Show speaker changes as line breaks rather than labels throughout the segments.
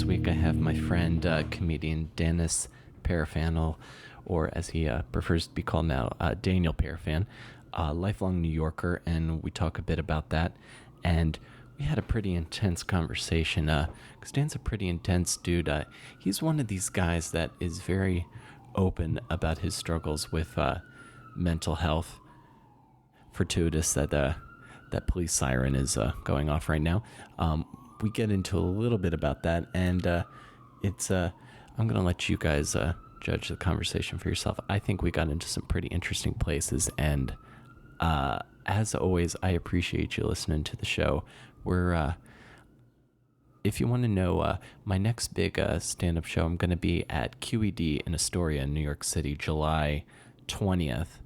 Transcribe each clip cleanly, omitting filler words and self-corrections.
This week I have my friend, comedian Dennis Perafan, or as he prefers to be called now, Daniel Perafan, a lifelong New Yorker, and we talk a bit about that. And we had a pretty intense conversation, because Dan's a pretty intense dude. He's one of these guys that is very open about his struggles with mental health. Fortuitous that that police siren is going off right now. We get into a little bit about that, and I'm gonna let you guys judge the conversation for yourself. I think we got into some pretty interesting places, and as always, I appreciate you listening to the show. If you want to know, my next big stand-up show, I'm going to be at QED in Astoria, New York City, July 20th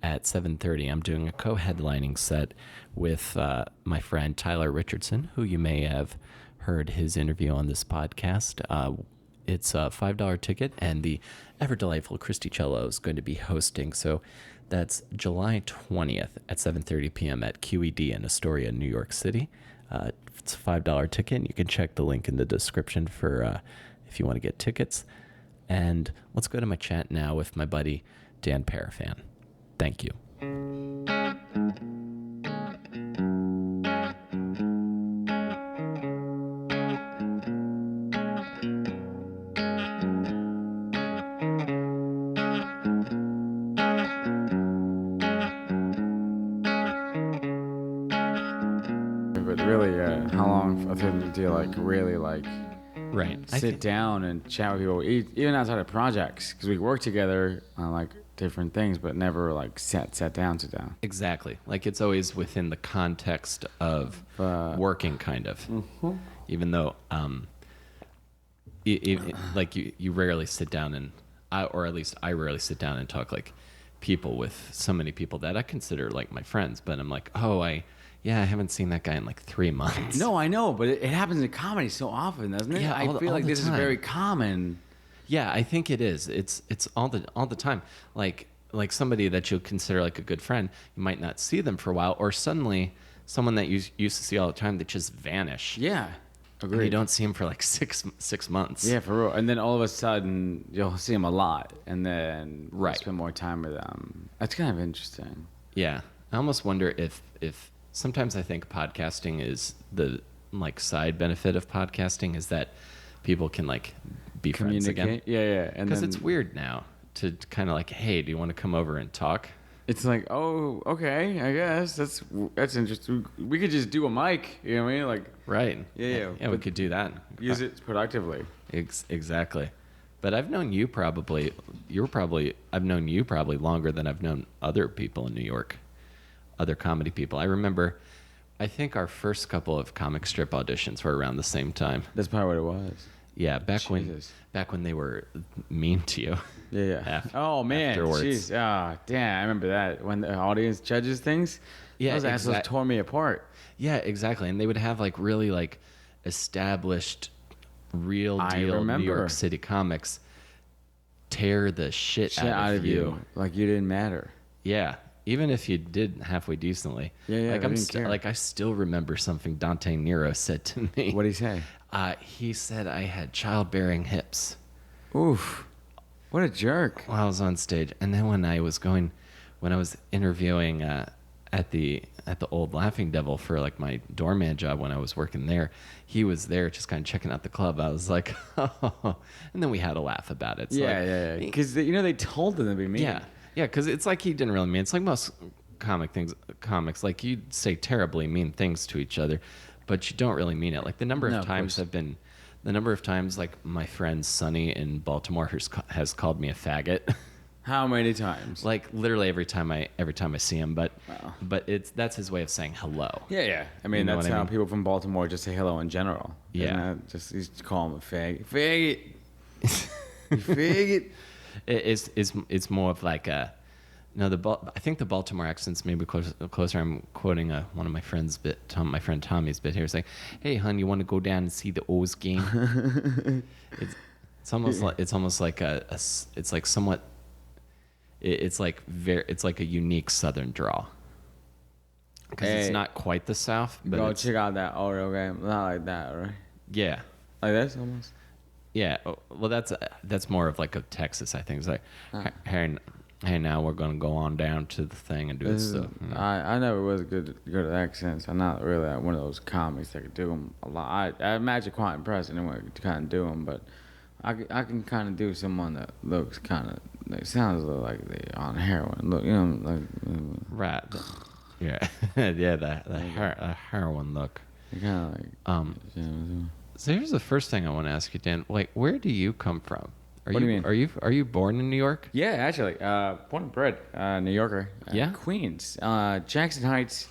at 7:30. I'm doing a co-headlining set with my friend Tyler Richardson, who you may have heard his interview on this podcast. It's a $5 ticket, and the ever delightful Christy Cello is going to be hosting. So that's July 20th at 7:30 p.m. at QED in Astoria, New York City. It's a $5 ticket. And you can check the link in the description for if you want to get tickets. And let's go to my chat now with my buddy Dan Perafan. Thank you.
But really, how long of him do you really
Right.
sit down and chat with people, even outside of projects? Because we work together on different things, but never sat down.
Exactly. It's always within the context of working, kind of. Mm-hmm. Even though, you rarely sit down and, or at least I rarely sit down and talk people with so many people that I consider my friends, but I'm I haven't seen that guy in 3 months.
No, I know, but it happens in comedy so often, doesn't it?
Yeah,
I feel like this
time.
is very common.
Yeah, I think it is. It's all the time. Like somebody that you'll consider a good friend, you might not see them for a while, or suddenly someone that you used to see all the time, they just vanish.
Yeah, agreed.
And you don't see them for 6 months.
Yeah, for real. And then all of a sudden you'll see them a lot, and then
right.
spend more time with them. That's kind of interesting.
Yeah, I almost wonder if sometimes I think podcasting is the side benefit of podcasting is that people can be friends again.
Yeah. And
because it's weird now to kind of hey, do you want to come over and talk?
It's oh, okay, I guess that's interesting. We could just do a mic, you know what I mean?
Right.
Yeah.
We could do that.
Use it productively.
Exactly. But I've known you I've known you probably longer than I've known other people in New York, other comedy people. I remember, I think our first couple of comic strip auditions were around the same time.
That's probably what it was.
Yeah, back when they were mean to you.
Yeah. Oh man,
afterwards.
Jeez. Ah, damn, I remember that when the audience judges things.
Yeah,
those assholes tore me apart.
Yeah, exactly. And they would have really established, real deal New York City comics tear the shit out of you.
Like you didn't matter.
Yeah. Even if you did halfway decently.
Yeah.
I still remember something Dante Nero said to me.
What did he say?
He said I had childbearing hips.
Oof. What a jerk.
While I was on stage. And then when I was interviewing at the old Laughing Devil for my doorman job when I was working there, he was there just kind of checking out the club. I was like, oh. And then we had a laugh about it. So
yeah. Because they told them to be mean.
Yeah, because it's he didn't really mean. It's most comics, you'd say terribly mean things to each other, but you don't really mean it. The number of times my friend Sonny in Baltimore has called me a faggot.
How many times?
Literally every time I see him, but
wow.
But that's his way of saying hello.
Yeah. I mean, that's how people from Baltimore just say hello in general.
Yeah.
Just call him a faggot. Faggot. Faggot.
It's more of I think the Baltimore accent's maybe closer. I'm quoting one of my friends' my friend Tommy's bit here. It's hey, hon, you want to go down and see the O's game? It's almost somewhat. It's a unique Southern drawl. Because it's not quite the South, but
go check out that Oreo game. Not like that, right?
Yeah.
Like this almost.
Yeah. Well, that's more of like a Texas, I think. It's like, hey, now we're gonna go on down to the thing and do this stuff.
I never was good at accents. I'm not really one of those comics that could do them a lot. I imagine quite impressed anyone to kind of do them, but I can kind of do someone that looks kind of like sounds a little like they're on heroin. Look, like
Right. Yeah. Yeah. The heroin look.
kind of like
So here's the first thing I want to ask you, Dan. Like, where do you come from?
What do you mean?
Are you born in New York?
Yeah, actually, born and bred New Yorker.
Yeah?
Queens, Jackson Heights,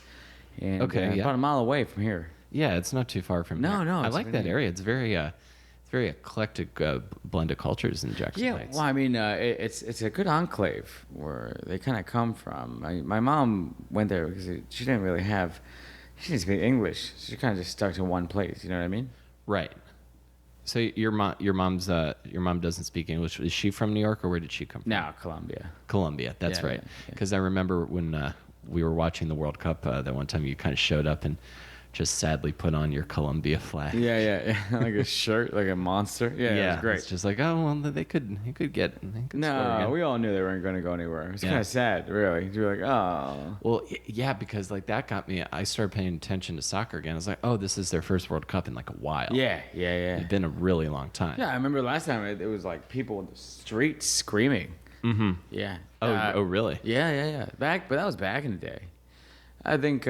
and
Okay, yeah.
about a mile away from here.
Yeah, it's not too far from here.
No,
I
it's
like that
really-
area. It's very eclectic blend of cultures in Jackson
Yeah,
Heights.
well, I mean, it's a good enclave where they kind of come from. My mom went there because she didn't speak English. She kind of just stuck to one place. You know what I mean?
Right. So your mom doesn't speak English. Is she from New York, or where did she come from?
No, Columbia.
Columbia. That's
Yeah,
right.
yeah.
Because I remember when we were watching the World Cup that one time, you kind of showed up and just sadly put on your Columbia flag.
Yeah. Like a shirt, like a monster. Yeah, it was great.
It's just like, oh well, they could score
No,
again.
we all knew they weren't going to go anywhere. It's
Yeah.
kind of sad, really. You're like, oh.
Well, yeah, because like that got me. I started paying attention to soccer again. I was like, oh, this is their first World Cup in like a while.
Yeah.
It's been a really long time.
Yeah, I remember last time it was like people in the streets screaming.
Mm-hmm.
Yeah.
Oh, really?
Yeah. But that was back in the day. I think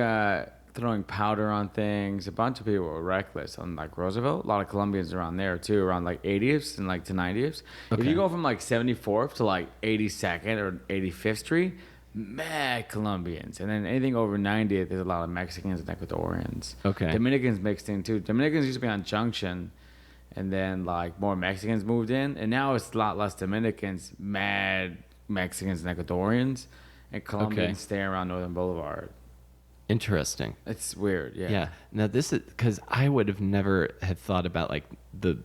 throwing powder on things. A bunch of people were reckless on like Roosevelt. A lot of Colombians around there too, around like 80th and like to 90th. If
Okay.
you go from like 74th to like 82nd or 85th Street, mad Colombians. And then anything over 90th, there's a lot of Mexicans and Ecuadorians.
Okay.
Dominicans mixed in too. Dominicans used to be on Junction, and then like more Mexicans moved in, and now it's a lot less Dominicans, mad Mexicans and Ecuadorians, and Colombians stay around Northern Boulevard.
Interesting.
It's weird, yeah.
Yeah. Now this is because I would have never had thought about like the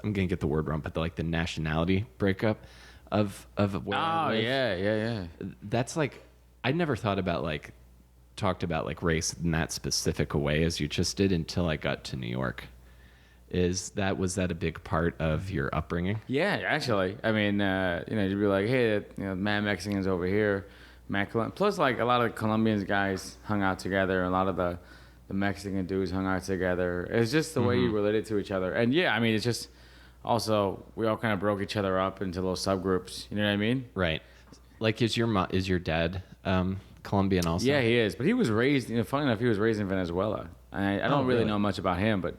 I'm gonna get the word wrong, but the nationality breakup of where I
Oh
live.
yeah.
That's like I never thought about talked about like race in that specific a way as you just did until I got to New York. Was that a big part of your upbringing?
Yeah, actually. I mean, you'd be like, hey, mad Mexicans over here, plus like a lot of Colombians guys hung out together, a lot of the Mexican dudes hung out together. It's just the way you related to each other, and yeah, I mean, it's just also we all kind of broke each other up into little subgroups. You know what I mean?
Right. Like, is your dad Colombian also?
Yeah, he is. But he was raised. Funny enough, he was raised in Venezuela. I don't really
really?
know much about him, but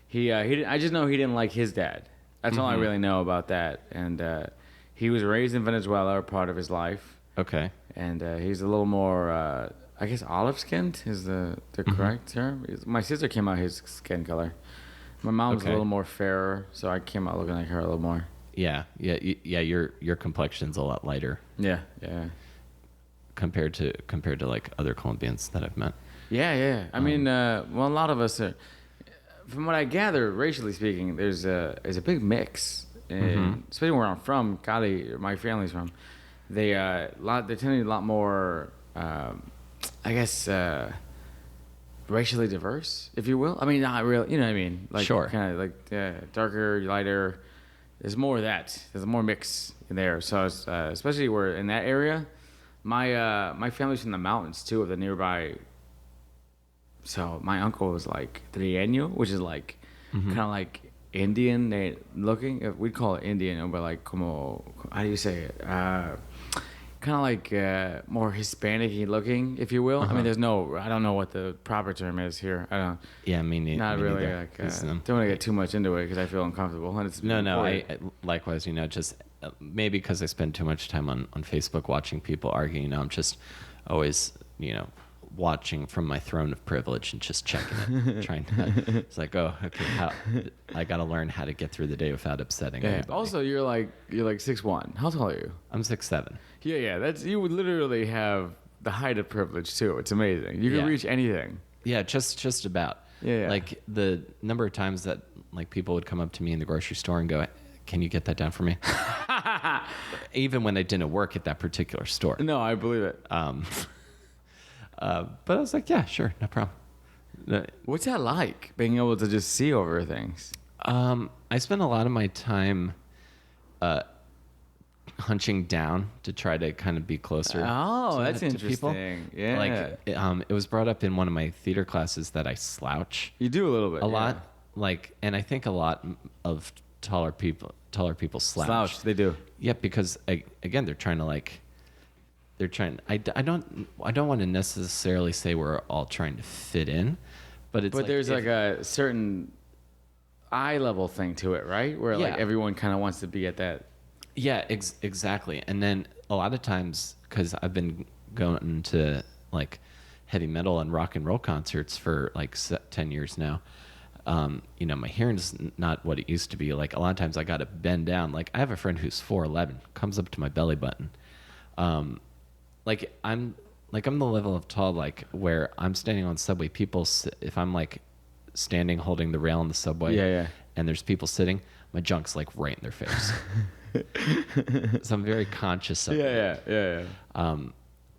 he didn't, I just know he didn't like his dad. That's all I really know about that. And he was raised in Venezuela, or part of his life.
Okay.
And he's a little more, I guess, olive-skinned is the correct term. My sister came out his skin color. My mom was a
Okay.
little more fairer, so I came out looking like her a little more.
Yeah. Your complexion's a lot lighter
Yeah.
compared to like other Colombians that I've met.
Yeah. I mean, a lot of us are. From what I gather, racially speaking, there's a big mix, especially where I'm from, Cali, my family's from. They tend to be a lot more, I guess, racially diverse, if you will. I mean, not real. You know what I mean? Like,
Sure.
Kind of like darker, lighter. There's more of that. There's more mix in there. So it's, especially where in that area, my family's from the mountains too, of the nearby. So my uncle was like Trieño, which is like kind of like Indian looking. We'd call it Indian, but like como, how do you say it? Kind of like more Hispanic-y looking, if you will. I mean, I don't know what the proper term is here. I don't.
Yeah, me neither.
Not
me
really.
neither.
Like,
'Cause,
don't want to get too much into it because I feel uncomfortable. And it's
No,
important.
I likewise, just maybe because I spend too much time on Facebook watching people argue, I'm just always, watching from my throne of privilege and just checking it, trying to, it's like, oh, okay, I got to learn how to get through the day without upsetting
Yeah.
anybody.
Also, you're like 6'1". How tall are you?
I'm 6'7".
Yeah. You would literally have the height of privilege too. It's amazing. You can
Yeah.
reach anything.
Yeah, just about.
Yeah.
Like the number of times that like people would come up to me in the grocery store and go, "Can you get that down for me?" Even when I didn't work at that particular store.
No, I believe it.
But I was like, yeah, sure, no problem.
What's that like, being able to just see over things?
I spend a lot of my time hunching down to try to kind of be closer.
Oh,
to,
that's
to people.
interesting. Yeah.
Like it was brought up in one of my theater classes that I slouch
You do a little bit.
a
yeah.
lot. Like, and I think a lot of taller people slouch.
Slouch, they do.
Yeah, because again, they're trying to like. They're trying. I don't want to necessarily say we're all trying to fit in, but it's.
But
like
there's
if-
like a certain eye level thing to it, right? Where like
Yeah.
everyone kind of wants to be at that.
Yeah, exactly. And then a lot of times, because I've been going to like heavy metal and rock and roll concerts for like 10 years now, my hearing's not what it used to be. Like a lot of times I got to bend down. Like I have a friend who's 4'11", comes up to my belly button. Like I'm the level of tall, like where I'm standing on subway, if I'm like standing holding the rail on the subway
Yeah.
and there's people sitting, my junk's like right in their face. So I'm very conscious of it.
Yeah.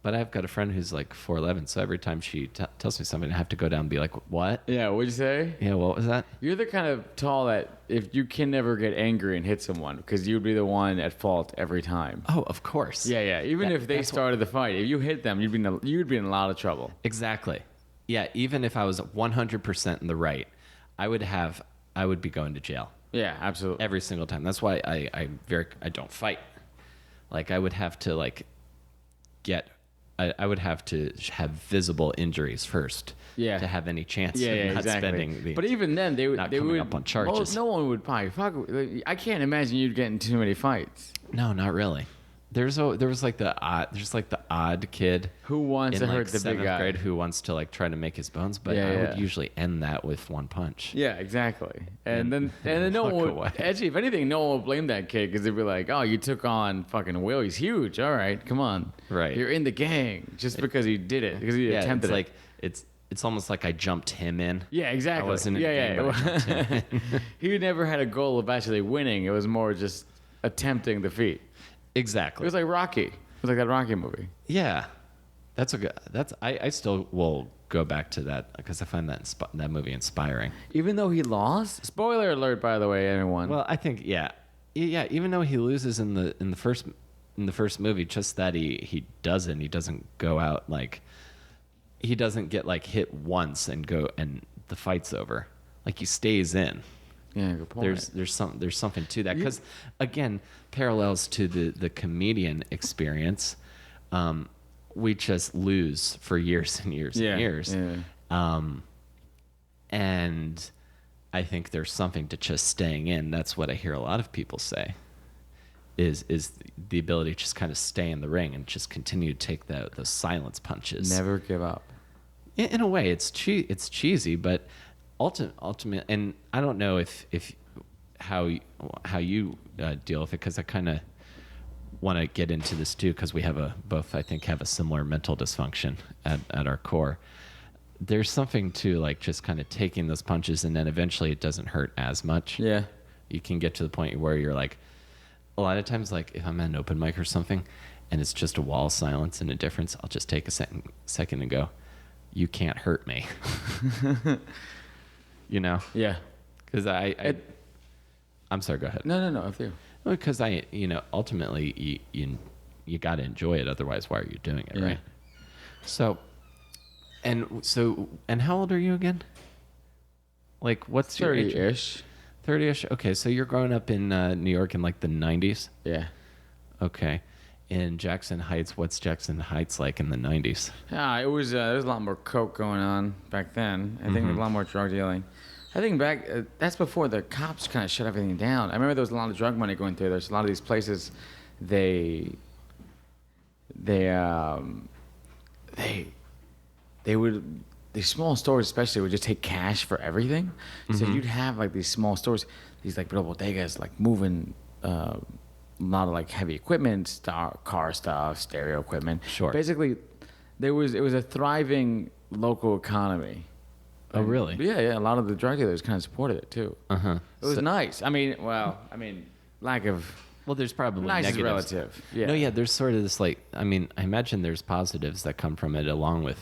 But I've got a friend who's like 4'11", so every time she tells me something, I have to go down and be like, what?
Yeah, what'd you say?
Yeah, what was that?
You're the kind of tall that if you can never get angry and hit someone because you'd be the one at fault every time.
Oh, of course.
Yeah. Even if they started the fight, if you hit them, you'd be in a lot of trouble.
Exactly. Yeah, even if I was 100% in the right, I would be going to jail.
Yeah, absolutely.
Every single time. That's why I don't fight. Like I would have to I would have to have visible injuries first.
Yeah.
To have any chance of not
exactly.
spending the.
But even then, they
coming
would
up on charges.
No one would probably fuck. I can't imagine you'd get in too many fights.
No, not really. There was like the odd kid
Who wants
in
to
like
hurt the big
7th
guy?
grade who wants to like try to make his bones, but I would usually end that with one punch.
Yeah, exactly. And then no
walk
one would.
away.
Actually, if anything, no one would blame that kid because they'd be like, "Oh, you took on fucking Will. He's huge. All right, come on.
Right.
You're in the gang just because he did it because he
Yeah,
attempted
it's
it."
like it's almost like I jumped him in.
Yeah, exactly.
I wasn't in the game, but I jumped him in.
He never had a goal of actually winning. It was more just attempting the feat. It
Exactly.
was like Rocky. It was like that Rocky movie.
Yeah, I still will go back to that because I find that movie inspiring.
Even though he lost. Spoiler alert, by the way, everyone.
Well, I think yeah. Even though he loses in the first movie, just that he doesn't go out like he doesn't get like hit once and the fight's over. Like he stays in.
yeah, good point.
There's something to that because again, parallels to the comedian experience. We just lose for years and years and years.
Yeah.
And I think there's something to just staying in. That's what I hear a lot of people say. Is the ability to just kind of stay in the ring and just continue to take those silence punches.
Never give up.
In a way, it's cheesy, but ultimately, and I don't know if how you deal with it because I kind of want to get into this too because we both I think have a similar mental dysfunction at our core. There's something to like just kind of taking those punches and then eventually it doesn't hurt as much.
Yeah.
You can get to the point where you're like, a lot of times, like if I'm at an open mic or something and it's just a wall of silence and a difference, I'll just take a second and go, you can't hurt me. You know?
Yeah.
Because I'm sorry, go ahead.
No. Up there.
Because ultimately you got to enjoy it. Otherwise, why are you doing it,
Yeah.
right? So how old are you again? Like, what's your age?
30-ish.
30-ish? Okay, so you're growing up in New York in like the 90s?
Yeah.
Okay. In Jackson Heights, what's Jackson Heights like in the 90s?
Yeah, it was. There was a lot more coke going on back then. I think there was a lot more drug dealing. I think back. That's before the cops kind of shut everything down. I remember there was a lot of drug money going through. There's a lot of these places. They would. These small stores, especially, would just take cash for everything. So you'd have like these small stores, these like little bodegas, like moving. A lot of like heavy equipment, car stuff, stereo equipment.
Sure.
Basically, it was a thriving local economy.
Oh, really?
Yeah. A lot of the drug dealers kind of supported it too.
Uh-huh.
It was nice. I mean, lack of
Well, there's probably
nice is
negatives.
relative. Yeah.
No, yeah, there's sort of this like, I mean, I imagine there's positives that come from it along with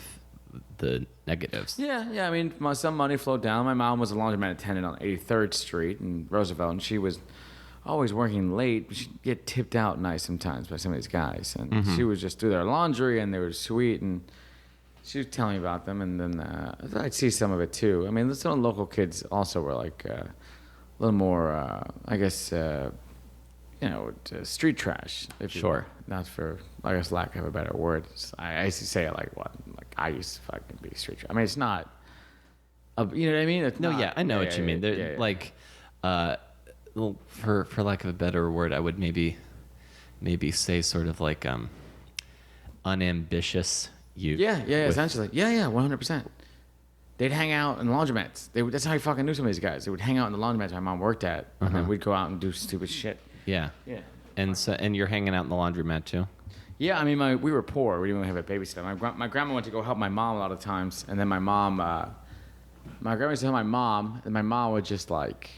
the negatives.
Yeah. I mean, some money flowed down. My mom was a laundromat attendant on 83rd Street in Roosevelt, and she was always working late, but she'd get tipped out nice sometimes by some of these guys. And she would just do their laundry, and they were sweet, and she was telling me about them, and then I'd see some of it too. I mean, some local kids also were like a little more, I guess, street trash. If you
Sure.
will. Not for, I guess, lack of a better word. I used to say it like what? Like I used to fucking be street trash. I mean, it's not, you know what I mean? It's
No,
not,
yeah, I know what you mean.
Yeah.
Like, well, for lack of a better word, I would maybe say sort of like unambitious youth.
Yeah, essentially. Yeah, 100%. They'd hang out in laundromats. That's how I fucking knew some of these guys. They would hang out in the laundromats my mom worked at, and then we'd go out and do stupid shit.
Yeah.
Yeah.
And you're hanging out in the laundromat too?
Yeah, I mean, we were poor. We didn't even have a babysitter. My grandma went to go help my mom a lot of times, and then my grandma used to help my mom, and my mom would just like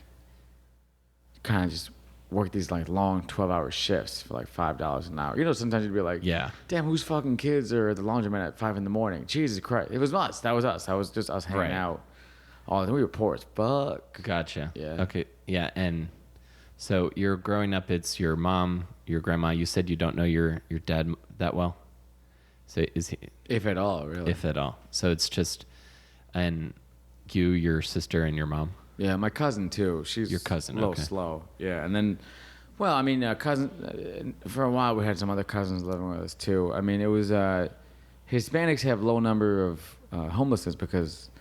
kind of just work these like long 12-hour shifts for like $5 an hour. You know, sometimes you'd be like,
Yeah.
damn, whose fucking kids are at the laundromat at 5 a.m? Jesus Christ. It was us. That was us. That was just us hanging
Right.
out. Oh, we were poor as fuck.
Gotcha.
Yeah.
Okay. Yeah. And so you're growing up, it's your mom, your grandma. You said you don't know your dad that well. So is he,
If at all, really.
if at all? So it's just, and you, your sister, and your mom.
Yeah, my cousin too. She's
Your cousin,
a little
okay.
slow. Yeah, and then, well, I mean, for a while we had some other cousins living with us too. I mean, it was Hispanics have low number of homelessness because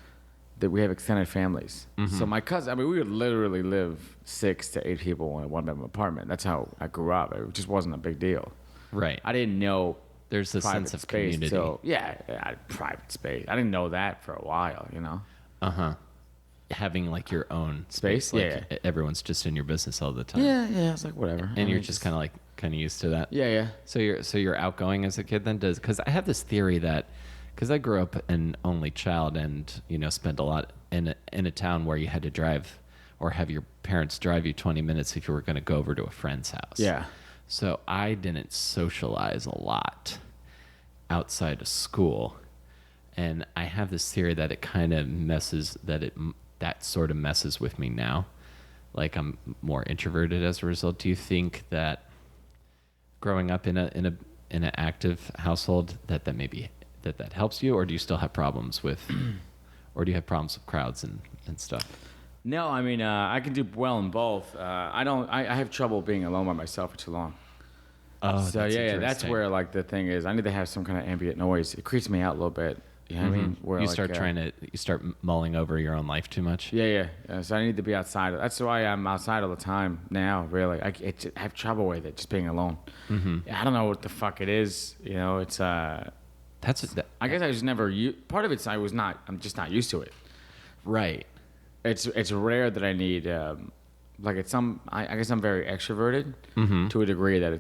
we have extended families. So my cousin, I mean, we would literally live 6 to 8 people in a one-bedroom apartment. That's how I grew up. It just wasn't a big deal.
Right.
I didn't know
There's a
private
sense of
space
community.
till private space. I didn't know that for a while, you know.
Having like your own
Space?
space.
Yeah.
Like everyone's just in your business all the time.
Yeah. It's like whatever.
And you're just kind of used to that.
Yeah.
So you're outgoing as a kid then? Because I have this theory that, because I grew up an only child and spent a lot in a town where you had to drive or have your parents drive you 20 minutes if you were going to go over to a friend's house.
Yeah.
So I didn't socialize a lot outside of school, and I have this theory that it kind of that sort of messes with me now. Like I'm more introverted as a result. Do you think that growing up in an active household that maybe that helps you, or do you still have problems with, or do you have problems with crowds and stuff?
No, I mean, I can do well in both. I have trouble being alone by myself for too long.
Oh,
So
that's
that's
interesting.
where like the thing is. I need to have some kind of ambient noise. It creeps me out a little bit. You know what I mean? Where
You
like,
start mulling over your own life too much.
Yeah. So I need to be outside. That's why I'm outside all the time now. Really, I have trouble with it, just being alone. I don't know what the fuck it is. You know, it's I guess I was never. Part of it's I'm just not used to it.
right.
It's rare that I need like it's I guess I'm very extroverted to a degree that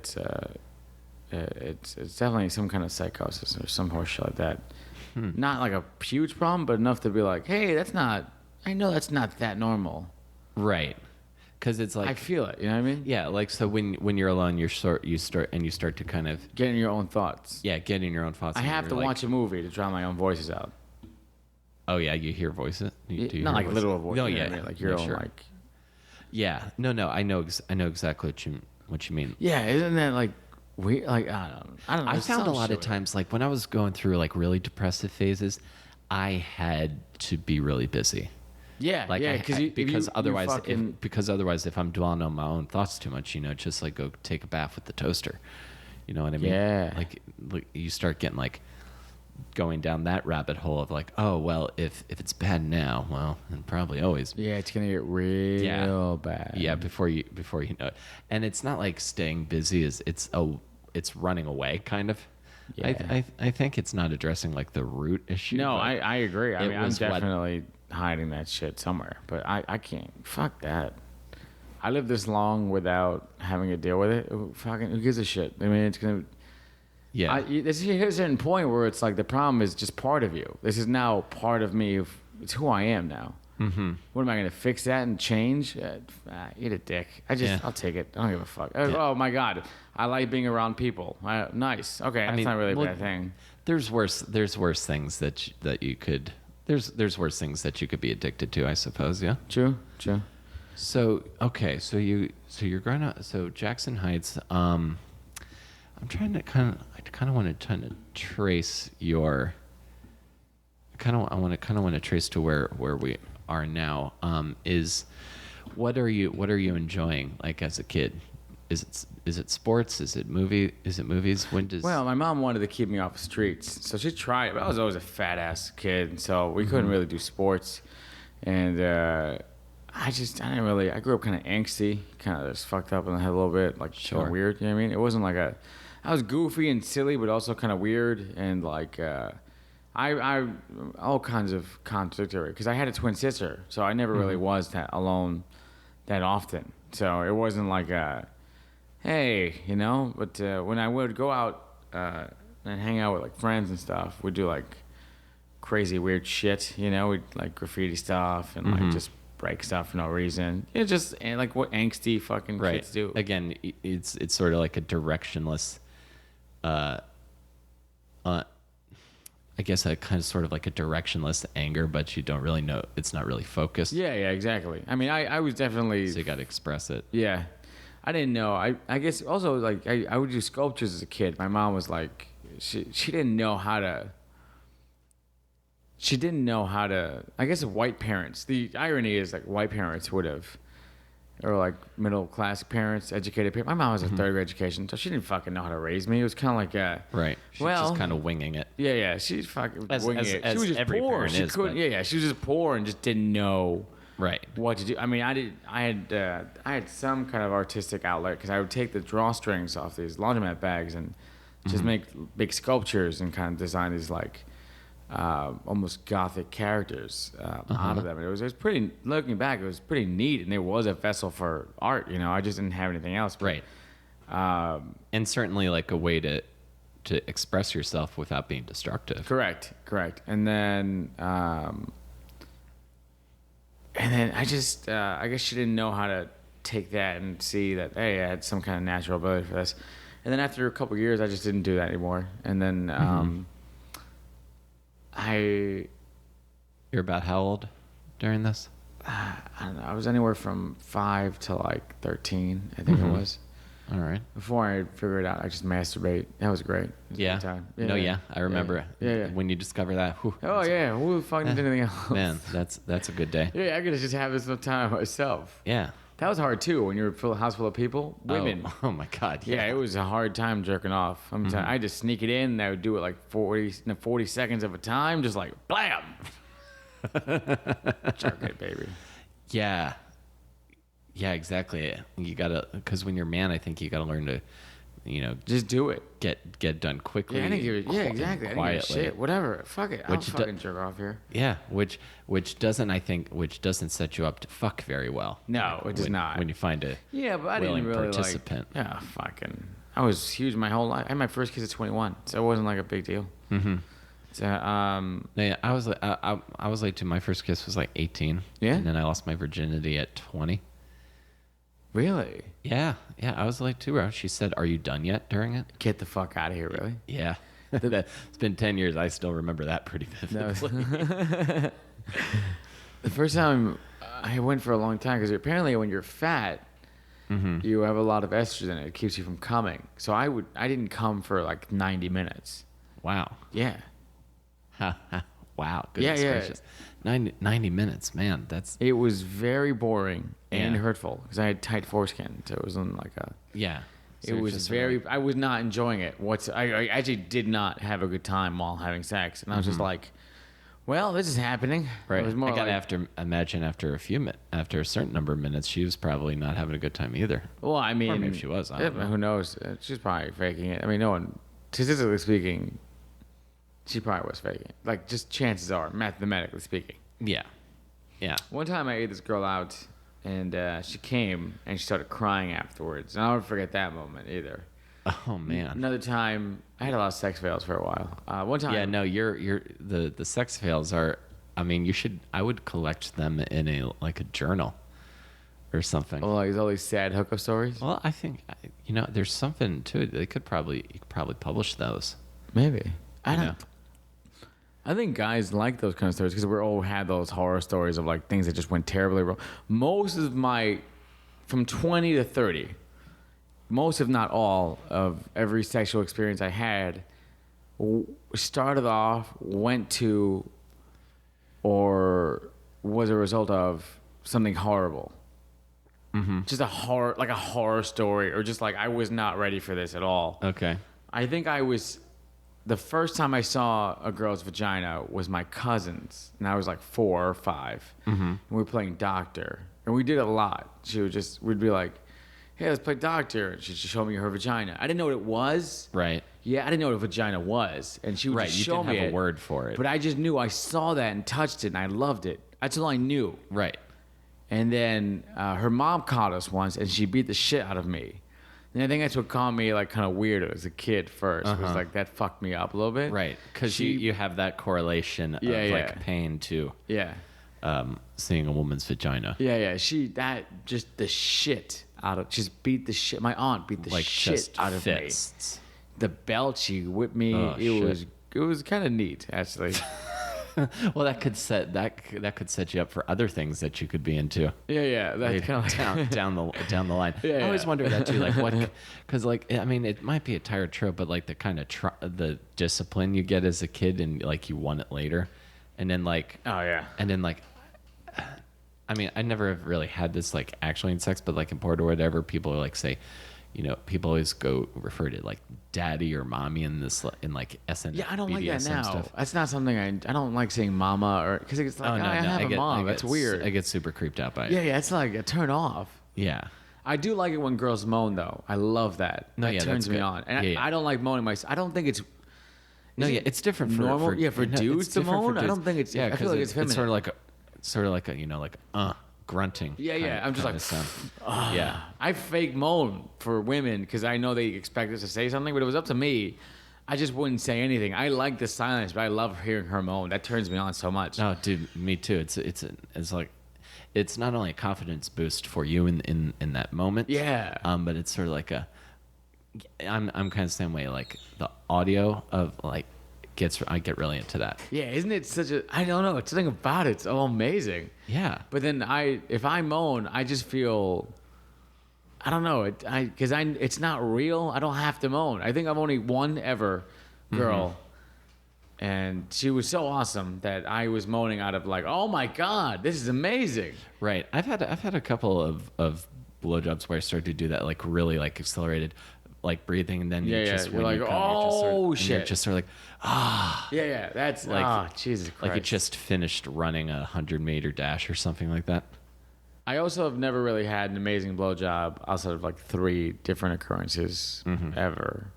it's definitely some kind of psychosis or some horse shit like that. Not like a huge problem, but enough to be like, hey, I know that's not that normal.
Right. Because it's like
I feel it, you know what I mean?
yeah, like so when you're alone, you start to kind of
Getting your own thoughts.
get in your own thoughts.
I
and
have
you're
to
like,
watch a movie to drown my own voices out.
Oh yeah, you hear voices. Do you
Not
hear
like
voices?
literal voices.
No,
you know
yeah,
what I mean? Like your
yeah,
own
sure.
like.
Yeah, no, I know exactly what you mean.
Yeah, isn't that like weird? Like I don't know.
I
there's
found a
some
lot
shit
of
with it.
times, like when I was going through like really depressive phases, I had to be really busy.
Yeah,
Like
yeah,
because otherwise,
fucking,
if I'm dwelling on my own thoughts too much, just like go take a bath with the toaster. You know what I mean?
Yeah.
Like you start getting like going down that rabbit hole of like, oh well, if it's bad now, well, and probably always.
yeah, it's gonna get real bad.
Yeah, before you know it. And it's not like staying busy it's running away kind of.
Yeah.
I think it's not addressing like the root issue.
No,
but
I agree. I
it
mean, I'm
was what-
definitely hiding that shit somewhere, but I can't. Fuck that. I lived this long without having to deal with it. Who gives a shit? I mean, it's gonna.
yeah.
There's a certain point where it's like the problem is just part of you. This is now part of me. It's who I am now. Mm-hmm. What am I going to fix that and change? Eat a dick. I'll take it. I don't give a fuck. Oh my God. I like being around people. Nice. Okay. That's not really a bad thing.
There's worse things that you could, there's worse things that you could be addicted to, I suppose. Yeah.
True.
So, okay. So you're growing up, so Jackson Heights, I'm trying to I want to trace your, I want to trace to where we are now. What are you enjoying, like, as a kid? Is it sports? Is it movies?
Well, my mom wanted to keep me off the streets, so she tried. But I was always a fat ass kid, so we couldn't really do sports. And I didn't really. I grew up kind of angsty, kind of just fucked up in the head a little bit, like kind of weird. You know what I mean? It wasn't like I was goofy and silly, but also kind of weird and like. I all kinds of contradictory because I had a twin sister, so I never really was that alone that often. So it wasn't like hey, you know. But when I would go out and hang out with like friends and stuff, we'd do like crazy weird shit. You know, we'd like graffiti stuff and like just break stuff for no reason. It's just like what angsty fucking kids do.
Again, it's sort of like a directionless. I guess a kind of sort of like a directionless anger, but you don't really know. It's not really focused.
Yeah, exactly. I mean, I was definitely.
So you got to express it.
Yeah, I didn't know. I guess also like I would do sculptures as a kid. My mom was like, she didn't know how to. She didn't know how to. I guess white parents. The irony is like white parents would have. Or like middle class parents, educated parents. My mom was a third grade education, so she didn't fucking know how to raise me. It was kind of like
right. She's just kind of winging it.
Yeah. She's fucking winging it. She was just
every
poor.
Parent
She
is,
couldn't. Yeah. She was just poor and just didn't know what to do. I mean, I had some kind of artistic outlet because I would take the drawstrings off these laundromat bags and just make big sculptures and kind of design these like. Almost gothic characters out of them. It was pretty. Looking back, it was pretty neat, and it was a vessel for art. You know, I just didn't have anything else. But,
and certainly like a way to express yourself without being destructive.
Correct. And then I just I guess she didn't know how to take that and see that hey, I had some kind of natural ability for this. And then after a couple of years, I just didn't do that anymore. And then.
You're about how old during this?
I don't know. I was anywhere from 5 to like 13, I think it was.
All right.
Before I figured it out, I just masturbate. That was great. It was
a
good time.
I remember.
Yeah.
When you discover that. Whew,
who fucking did anything else?
Man, that's a good day.
Yeah, I could just have this time by myself.
Yeah.
That was hard too when you're a house full of people. Women.
Oh my God.
Yeah, it was a hard time jerking off. I just sneak it in and I would do it like 40 seconds of a time, just like blam. Jerk it, baby.
Yeah. Yeah, exactly. You gotta, because when you're a man, I think you gotta learn to,
just do it.
Get done quickly.
Yeah, I didn't give it. Yeah, exactly. I didn't give a shit. Whatever. Fuck it. I'll fucking jerk off here.
Yeah, which doesn't set you up to fuck very well.
No, it does not.
When you find a
but I didn't really
participant.
I was huge my whole life. I had my first kiss at 21, so it wasn't like a big deal. Mm-hmm. So
yeah, I was late too. My first kiss was like 18.
Yeah,
and then I lost my virginity at 20.
Really?
Yeah, I was late too. She said, "Are you done yet?" During it.
Get the fuck out of here! Really?
Yeah. It's been 10 years. I still remember that pretty vividly.
The first time I went for a long time because apparently when you're fat, you have a lot of estrogen. It keeps you from coming. So I didn't come for like 90 minutes.
Wow.
Yeah.
Wow. Goodness gracious. 90 minutes, man.
It was very boring and hurtful because I had tight foreskin. So it wasn't like a.
Yeah.
So it was very. I was not enjoying it. I actually did not have a good time while having sex, and I was just like, "Well, this is happening."
Right.
It was more
I gotta imagine after a certain number of minutes, she was probably not having a good time either.
Well, I mean,
or maybe she was. I don't know.
Who knows? She's probably faking it. I mean, no one, statistically speaking, she probably was faking it. Like, just chances are, mathematically speaking.
Yeah.
One time I ate this girl out. And she came and she started crying afterwards. And I'll never forget that moment either.
Oh man!
Another time, I had a lot of sex fails for a while. One time,
yeah, no, you're the sex fails are I mean, you should. I would collect them in a journal or something.
Oh, like all these sad hookup stories.
Well, I think there's something to it. You could probably publish those.
Maybe. I
You
don't.
know?
I think guys like those kind of stories because we all had those horror stories of like things that just went terribly wrong. Most of from 20 to 30, most if not all of every sexual experience I had started off, went to, or was a result of something horrible. Mm-hmm. Just a horror story, or just like I was not ready for this at all.
Okay.
I think the first time I saw a girl's vagina was my cousin's, and I was like 4 or 5. Mm-hmm. And we were playing doctor, and we did it a lot. We'd be like, hey, let's play doctor. And she'd just show me her vagina. I didn't know what it was.
Right.
Yeah, I didn't know what a vagina was. And she would just show me
you didn't have a word for it.
But I just knew I saw that and touched it, and I loved it. That's all I knew.
Right.
And then her mom caught us once, and she beat the shit out of me. And I think that's what caught me like kind of weird as a kid first. It was like that fucked me up a little bit.
Right. Because you have that correlation of like pain to seeing a woman's vagina.
Yeah, yeah. Just the shit out of, just beat the shit. My aunt beat the
like
shit out of me. The belt she whipped me. It was kind of neat actually.
Well, that could set you up for other things that you could be into.
Yeah. That's kind of like
down the line.
Yeah,
I always wonder that too, like what, because like I mean, it might be a tired trope, but like the kind of the discipline you get as a kid, and like you want it later, and then like I mean, I never have really had this like actually in sex, but like in porn or whatever, people are like say, people always refer to like daddy or mommy in like SN.
Yeah, I don't like that
BDSM
now.
stuff.
That's not something I don't like saying mama, or because it's like I have a mom. That's weird.
I get super creeped out by it.
Yeah, it's like a turn off.
Yeah.
I do like it when girls moan though. I love that. That turns me on. And I don't like moaning myself. I don't think it's
it's different for
normal. For dudes to moan. I don't think it's.
Yeah,
I feel like it's feminine.
It's sort of like a grunting.
Yeah. I'm just like,
yeah.
I fake moan for women because I know they expect us to say something, but if it was up to me, I just wouldn't say anything. I like the silence, but I love hearing her moan. That turns me on so much.
No, dude, me too. It's like, it's not only a confidence boost for you in that moment.
Yeah.
But it's sort of like I'm kind of the same way. Like the audio of like I get really into that.
Yeah, isn't it I don't know, it's something about it. It's all amazing.
Yeah.
But then if I moan, I just feel, I don't know, because it's not real. I don't have to moan. I think I'm only one ever girl, and she was so awesome that I was moaning out of like, oh my god, this is amazing.
Right. I've had a couple of blowjobs where I started to do that, like really like accelerated, like breathing, and then
you're like, oh shit,
you're just sort of like,
yeah, that's like, Jesus Christ,
like you just finished running a 100-meter dash or something like that.
I also have never really had an amazing blowjob outside of like 3 different occurrences ever.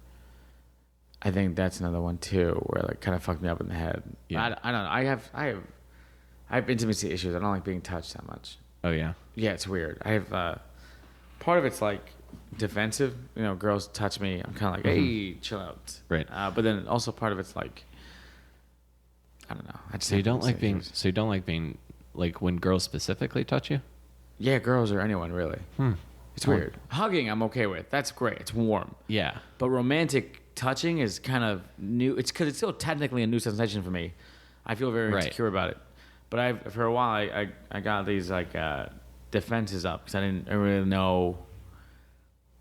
I think that's another one too, where like kind of fucked me up in the head.
Yeah.
I don't know. I have intimacy issues. I don't like being touched that much.
Oh yeah.
Yeah, it's weird. I have part of it's like defensive. Girls touch me, I'm kind of like, hey, chill out.
Right.
But then also part of it's like, I don't know.
So you don't like being like when girls specifically touch you?
Yeah, girls or anyone really. It's weird. Hugging, I'm okay with. That's great. It's warm.
Yeah.
But romantic touching is kind of new. It's because it's still technically a new sensation for me. I feel very insecure about it. But for a while I got these like defenses up because I didn't really know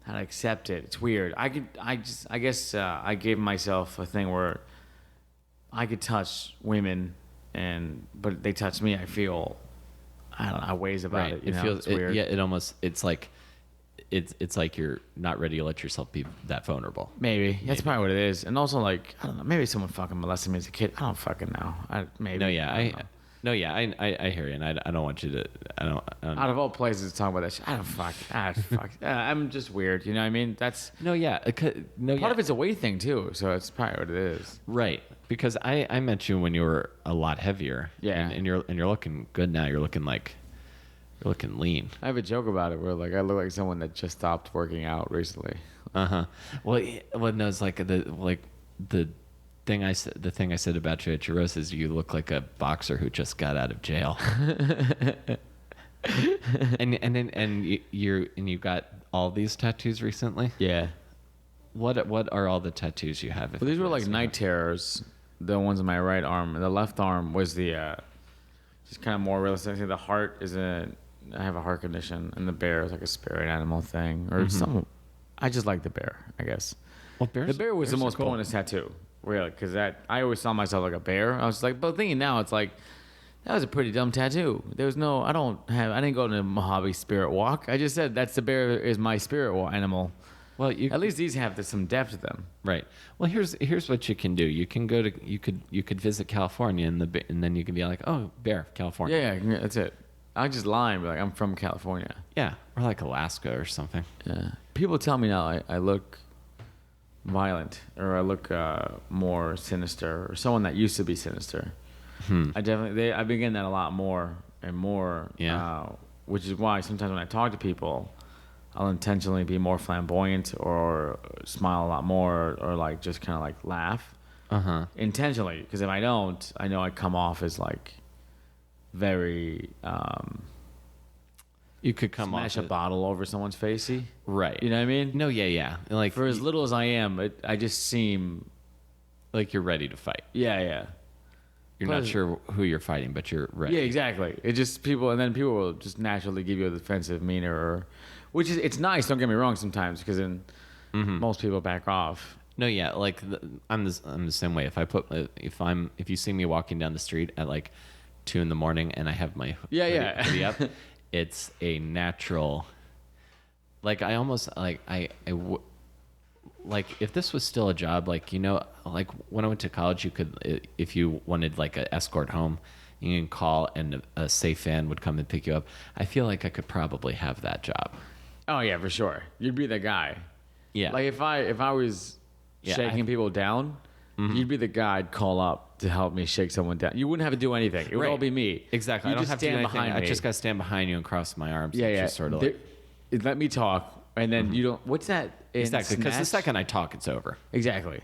how to accept it. It's weird. I guess I gave myself a thing where I could touch women, but they touch me. I feel, I don't know, ways about it.
It feels
it's weird.
It's like you're not ready to let yourself be that vulnerable.
Maybe that's probably what it is. And also like, I don't know. Maybe someone fucking molested me as a kid. I don't fucking know.
I hear you, and I don't want you to. I don't
Out of all places to talk about that shit, I don't fuck. I'm just weird. You know what I mean? That's part of it's a weight thing too. So it's probably what it is.
Right. Because I met you when you were a lot heavier.
Yeah.
And you're looking good now. You're looking lean.
I have a joke about it where like I look like someone that just stopped working out recently.
Well, no, it's like the the thing I said about you at your roast is you look like a boxer who just got out of jail. and you got all these tattoos recently.
Yeah.
What are all the tattoos you have?
Well, these were like night terrors. The ones on my right arm. The left arm was the just kind of more realistic. The heart is I have a heart condition, and the bear is like a spirit animal thing or something. I just like the bear, I guess.
Well,
the bear was the most pointless tattoo, really, because I always saw myself like a bear. I was like, but thinking now, it's like that was a pretty dumb tattoo. There was no, I didn't go to Mojave Spirit Walk. I just said that's the bear is my spirit animal.
Well,
at least these have some depth to them.
Right. Well, here's what you can do. You can go to you could visit California and then you can be like, oh, bear, California.
Yeah, that's it. I just lie and be like, I'm from California.
Yeah, or like Alaska or something.
Yeah. People tell me now I look violent or I look more sinister or someone that used to be sinister. I've been getting that a lot more and more.
Yeah.
Which is why sometimes when I talk to people, I'll intentionally be more flamboyant or smile a lot more or like just kind of like laugh. Intentionally, because if I don't, I know I come off as like very.
You could come
smash
off
a bottle over someone's facey.
Right.
You know what I mean?
No, yeah. Like
for as little as I am, I just seem
like you're ready to fight.
Yeah.
You're not sure who you're fighting, but you're ready.
Yeah, exactly. It just people will just naturally give you a defensive demeanor, which is it's nice. Don't get me wrong. Sometimes because then most people back off.
No, yeah. Like I'm the same way. If you see me walking down the street at like 2 a.m. and I have my hoodie up, it's a natural. Like I almost like like if this was still a job, like like when I went to college, you could if you wanted like an escort home, you can call and a safe van would come and pick you up. I feel like I could probably have that job.
Oh yeah, for sure. You'd be the guy.
Yeah.
Like if I was shaking people down, you'd be the guy I'd call up to help me shake someone down. You wouldn't have to do anything. It would all be me.
Exactly.
You
I don't
just
have to do
stand
anything.
behind me.
I just got to stand behind you and cross my arms.
Yeah.
Just sort of like.
Let me talk, and then you don't. What's that?
Exactly. Because the second I talk, it's over.
Exactly.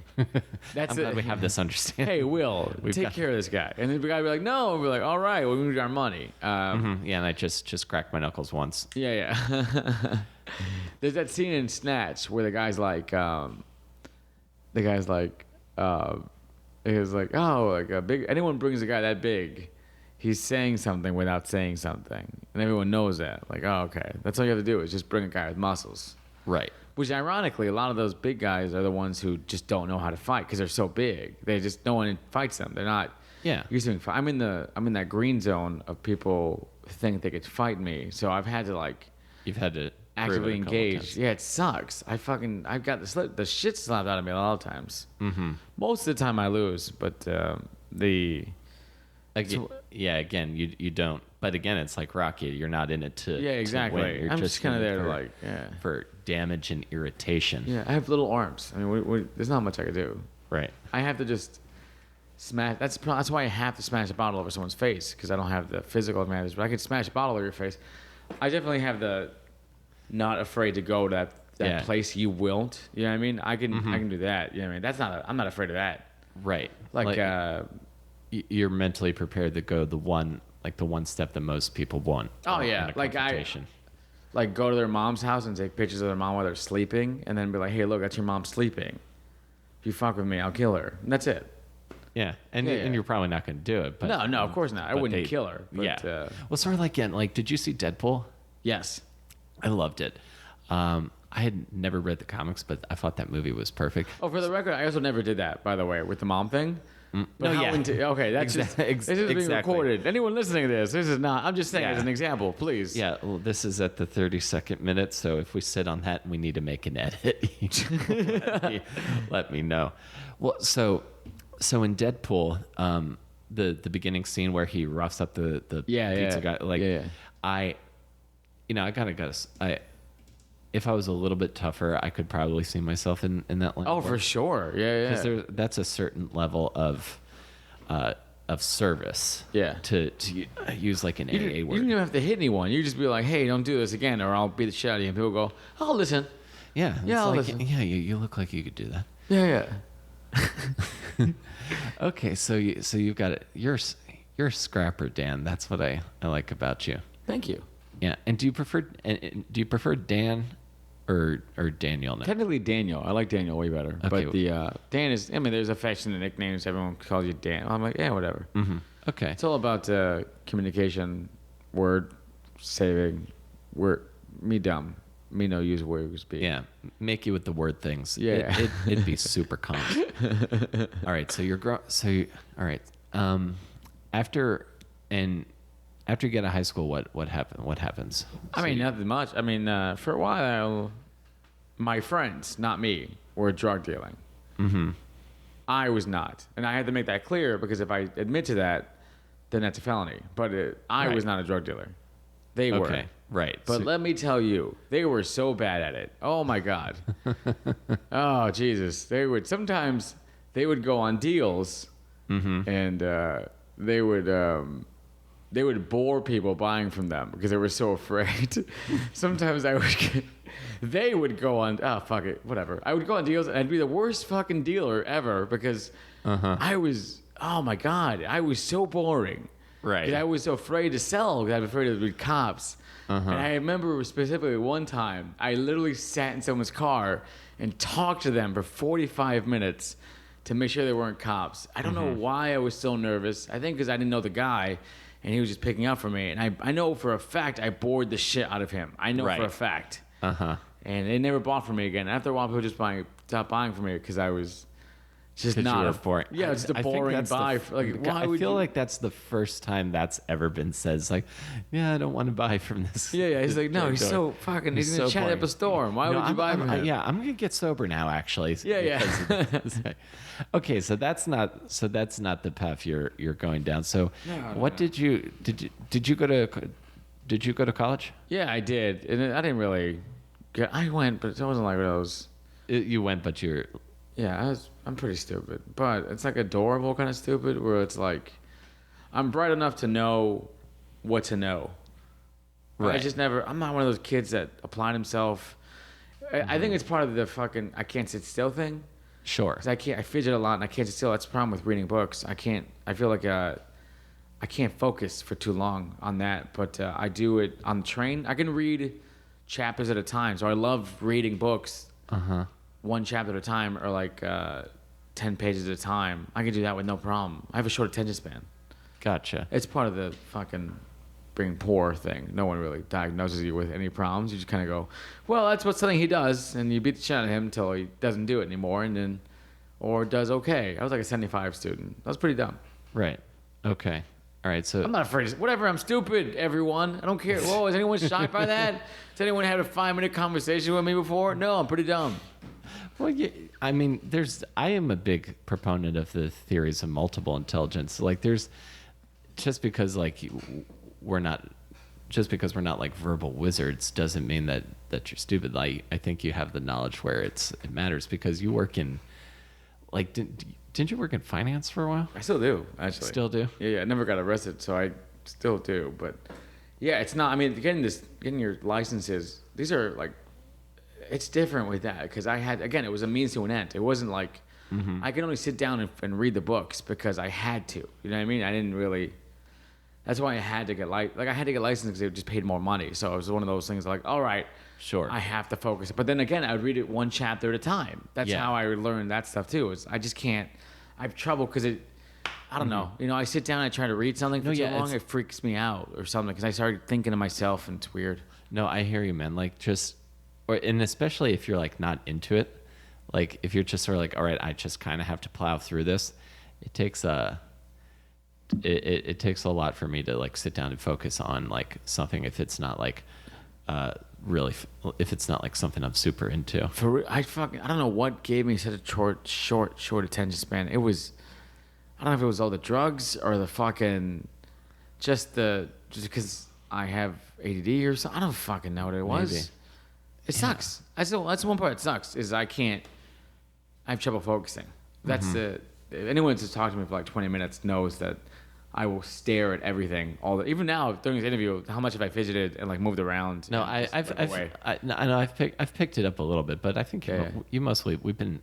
That's
I'm glad we have this understanding.
Hey, Will, take care of this guy, and then the guy would be like, "No," and we're like, "All right, well, we need our money."
Yeah, and I just cracked my knuckles once.
Yeah. There's that scene in Snatch where the guy's like, he was like, oh, like a big. Anyone brings a guy that big, he's saying something without saying something, and everyone knows that. Like, oh, okay, that's all you have to do is just bring a guy with muscles.
Right.
Which, ironically, a lot of those big guys are the ones who just don't know how to fight because they're so big. No one fights them. They're not.
Yeah.
Used to I'm in that green zone of people who think they could fight me. So I've had to like.
You've had to
actively engage. Yeah, it sucks. I've got the shit slapped out of me a lot of times. Most of the time I lose, but
again, you don't. But again, it's like Rocky. You're not in it to
exactly.
To win. You're
I'm just kind of there
for damage and irritation.
Yeah, I have little arms. I mean, there's not much I could do.
Right.
I have to just smash. That's why I have to smash a bottle over someone's face because I don't have the physical advantage. But I could smash a bottle over your face. I definitely have the not afraid to go to that place you won't. You know what I mean? I can do that. You know what I mean? I'm not afraid of that.
Right.
Like
you're mentally prepared to go the one step that most people won't.
Oh yeah. Like like go to their mom's house and take pictures of their mom while they're sleeping and then be like, hey, look, that's your mom sleeping. If you fuck with me, I'll kill her. And that's it.
Yeah. And you're probably not going to do it. But
no, of course not. I wouldn't kill her. But,
well, sort of like, did you see Deadpool?
Yes.
I loved it. I had never read the comics, but I thought that movie was perfect.
Oh, for the record, I also never did that, by the way, with the mom thing. Okay, that's this is being recorded. Anyone listening to this is not. I'm just saying as an example, please.
Yeah, well, this is at the 32nd minute, so if we sit on that and we need to make an edit, let me know. Well, so in Deadpool, the beginning scene where he roughs up the pizza guy, I if I was a little bit tougher, I could probably see myself in that line.
Oh, for sure. Yeah.
Because that's a certain level of service.
Yeah.
To use like an AA word.
You don't even have to hit anyone. You just be like, hey, don't do this again, or I'll beat the shit out of you. And people go, I'll listen.
Yeah.
Yeah, I'll listen.
Yeah, you look like you could do that.
Yeah.
Okay, so you've got it. You're a scrapper, Dan. That's what I like about you.
Thank you.
Yeah. And do you prefer Dan or Daniel now?
Technically Daniel. I like Daniel way better.
Okay.
But the Dan is, I mean, there's affectionate nicknames. Everyone calls you Dan. I'm like, yeah, whatever.
Mm-hmm. Okay.
It's all about communication, word saving, me dumb. Me no use words be.
Yeah, make you with the word things.
Yeah.
It'd be super common. All right, so all right. After you get out of high school, what happens?
I mean, nothing much. I mean, for a while, my friends, not me, were drug dealing.
Mm-hmm.
I was not, and I had to make that clear because if I admit to that, then that's a felony. But I was not a drug dealer. They were.
Okay, right.
But
So-
let me tell you, they were so bad at it. Oh my God. Oh Jesus. Sometimes they would go on deals, and they would bore people buying from them because they were so afraid. Sometimes they would go on, oh fuck it, whatever. I would go on deals and I'd be the worst fucking dealer ever because I was, oh my God, I was so boring.
Right.
'Cause I was so afraid to sell because I was afraid of the cops. And I remember specifically one time, I literally sat in someone's car and talked to them for 45 minutes to make sure they weren't cops. I don't know why I was so nervous. I think because I didn't know the guy, and he was just picking up for me. And I know for a fact I bored the shit out of him. I know for a fact.
Uh-huh.
And they never bought from me again. After a while, people just stopped buying from me because I was just
'Cause
not
you were boring.
Yeah, it's just a
I think
boring
that's
buy.
I feel like that's the first time that's ever been said. It's like, yeah, I don't want to buy from this.
Yeah. He's like, no,
drug
he's
dealer.
so fucking. He's gonna
so
chat
boring.
up a storm. Why would you buy from him?
Yeah, I'm gonna get sober now. Actually.
Yeah.
because- Okay, so that's not the path you're going down. So, what did you go to college?
Yeah, I did, and I didn't really. I went, but it wasn't like those.
You went, but you're.
Yeah, I'm pretty stupid, but it's like adorable kind of stupid, where it's like, I'm bright enough to know what to know. But I
Right.
just never. I'm not one of those kids that apply himself. I think it's part of the fucking I can't sit still thing.
Sure.
'Cause I fidget a lot and I can't sit still. That's the problem with reading books. I feel like I can't focus for too long on that. But I do it on the train. I can read chapters at a time. So I love reading books. One chapter at a time or like 10 pages at a time. I can do that with no problem. I have a short attention span.
Gotcha.
It's part of the fucking being poor thing. No one really diagnoses you with any problems. You just kind of go, well, that's what's something he does, and you beat the shit out of him until he doesn't do it anymore, and then, or does okay. I was like a 75 student. That was pretty dumb.
Right. Okay. All right. So
I'm not afraid. Whatever. I'm stupid. Everyone. I don't care. Whoa. Is anyone shocked by that? Has anyone had a 5-minute conversation with me before? No. I'm pretty dumb.
Well, yeah, I mean, I am a big proponent of the theories of multiple intelligence. Like, just because we're not like verbal wizards doesn't mean that you're stupid. Like, I think you have the knowledge where it matters because you work in, like, didn't you work in finance for a while?
I still do, actually.
Still do?
Yeah. I never got arrested, so I still do. But yeah, it's not. I mean, getting your licenses. These are like. It's different with that because it was a means to an end. It wasn't like I could only sit down and read the books because I had to. You know what I mean? I didn't really. That's why I had to get I had to get licensed because they just paid more money. So it was one of those things like, all right,
Sure.
I have to focus. But then again, I would read it one chapter at a time. That's how I learned that stuff too. I just can't. I have trouble because I don't know. You know, I sit down and I try to read something for too long. It freaks me out or something because I started thinking to myself and it's weird.
No, I hear you, man. Like, and especially if you're like not into it, like if you're just sort of like, all right, I just kind of have to plow through this. It takes it takes a lot for me to like sit down and focus on like something if it's not like if it's not like something I'm super into.
I don't know what gave me such a short attention span. I don't know if it was all the drugs or the fucking just because I have ADD or something. I don't fucking know what it was.
Maybe.
It sucks. That's the one part that sucks is I have trouble focusing. That's anyone who's talked to me for like 20 minutes knows that I will stare at everything even now during this interview. How much have I fidgeted and like moved around?
No, I know I've picked it up a little bit, but I think we've been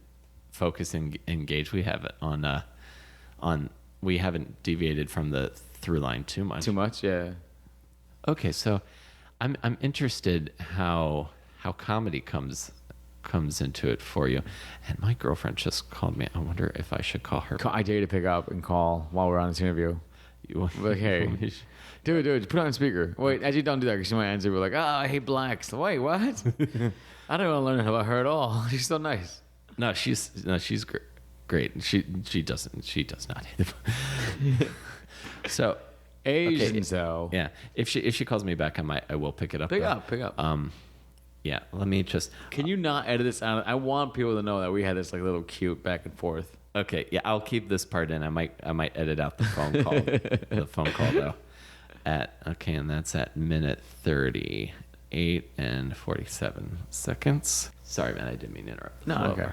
focus and engage we have on we haven't deviated from the through line too much.
Too much, yeah.
Okay, so I'm interested how comedy comes into it for you. And my girlfriend just called me. I wonder if I should call her.
I dare you to pick up and call while we're on this interview. Like, hey, dude, put it on speaker. Wait, actually, don't do that because she might answer. We're like, I hate blacks. Wait, what? I don't want to learn about her at all. She's so nice.
No, she's great. She does not hate them. So
Asians, though.
Yeah. If she calls me back, I will pick it up.
Pick up.
Yeah. Let me just.
Can you not edit this out? I want people to know that we had this like little cute back and forth.
Okay. Yeah. I'll keep this part in. I might edit out the phone call. The phone call though. And that's at minute 38 and 47 seconds. Sorry, man. I didn't mean to interrupt.
No. Okay.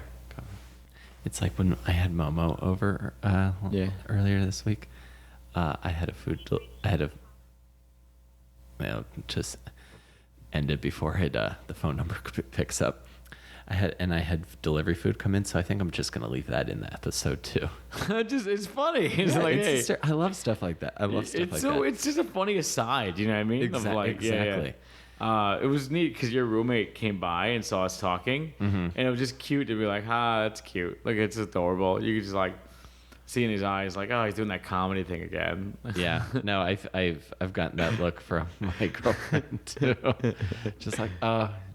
It's like when I had Momo over earlier this week. I had just ended before the phone number picks up. I had delivery food come in, so I think I'm just gonna leave that in the episode too.
It's funny. It's like, hey,
I love stuff like that.
It's just a funny aside. You know what I mean?
Exactly.
It was neat because your roommate came by and saw us talking, and it was just cute to be like, that's cute. Like, it's adorable. You could just like see in his eyes, like, he's doing that comedy thing again.
Yeah. No, I've gotten that look from my girlfriend too. Just like,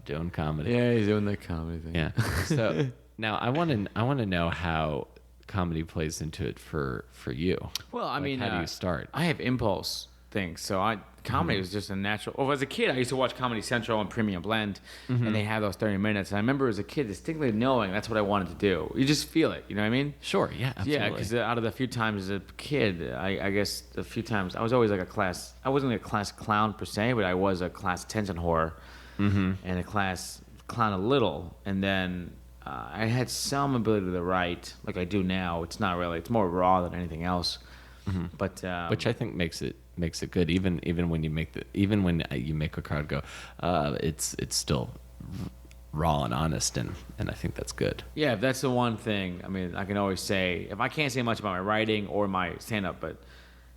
doing comedy.
Yeah, he's doing that comedy thing.
Yeah. So now I want to know how comedy plays into it for you.
Well, I mean,
how do you start?
I have impulse things, so comedy was just a natural. Well, as a kid, I used to watch Comedy Central and Premium Blend, and they had those 30 minutes. And I remember as a kid distinctly knowing that's what I wanted to do. You just feel it, you know what I mean?
Sure, yeah, absolutely.
Yeah, because out of the few times as a kid, I guess the few times I was always like I wasn't a class clown per se, but I was a class attention whore, and a class clown a little. And then I had some ability to write, like I do now. It's not really. It's more raw than anything else. But
which I think makes it good, even when you make you make a crowd go, it's still raw and honest, and I think that's good.
Yeah, that's the one thing. I mean, I can always say, if I can't say much about my writing or my stand up, but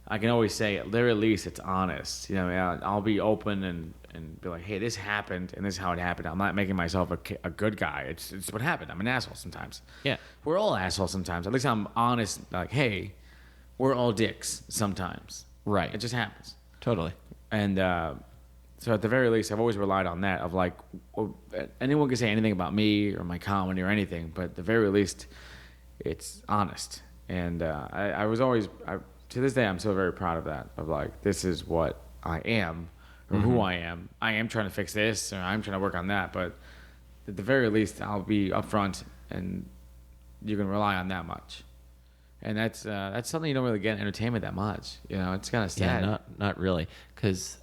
I can always say at the very least it's honest. You know, I'll be open and be like, hey, this happened and this is how it happened. I'm not making myself a good guy. It's what happened. I'm an asshole sometimes.
Yeah,
we're all assholes sometimes. At least I'm honest. Like, hey, we're all dicks sometimes.
Right.
It just happens.
Totally.
And so at the very least, I've always relied on that of like, anyone can say anything about me or my comedy or anything, but at the very least, it's honest. And I was always, to this day, I'm still very proud of that. Of like, this is what I am or who I am. I am trying to fix this or I'm trying to work on that. But at the very least, I'll be upfront and you can rely on that much. And that's something you don't really get in entertainment that much. You know, it's kind of sad.
Yeah, not really, because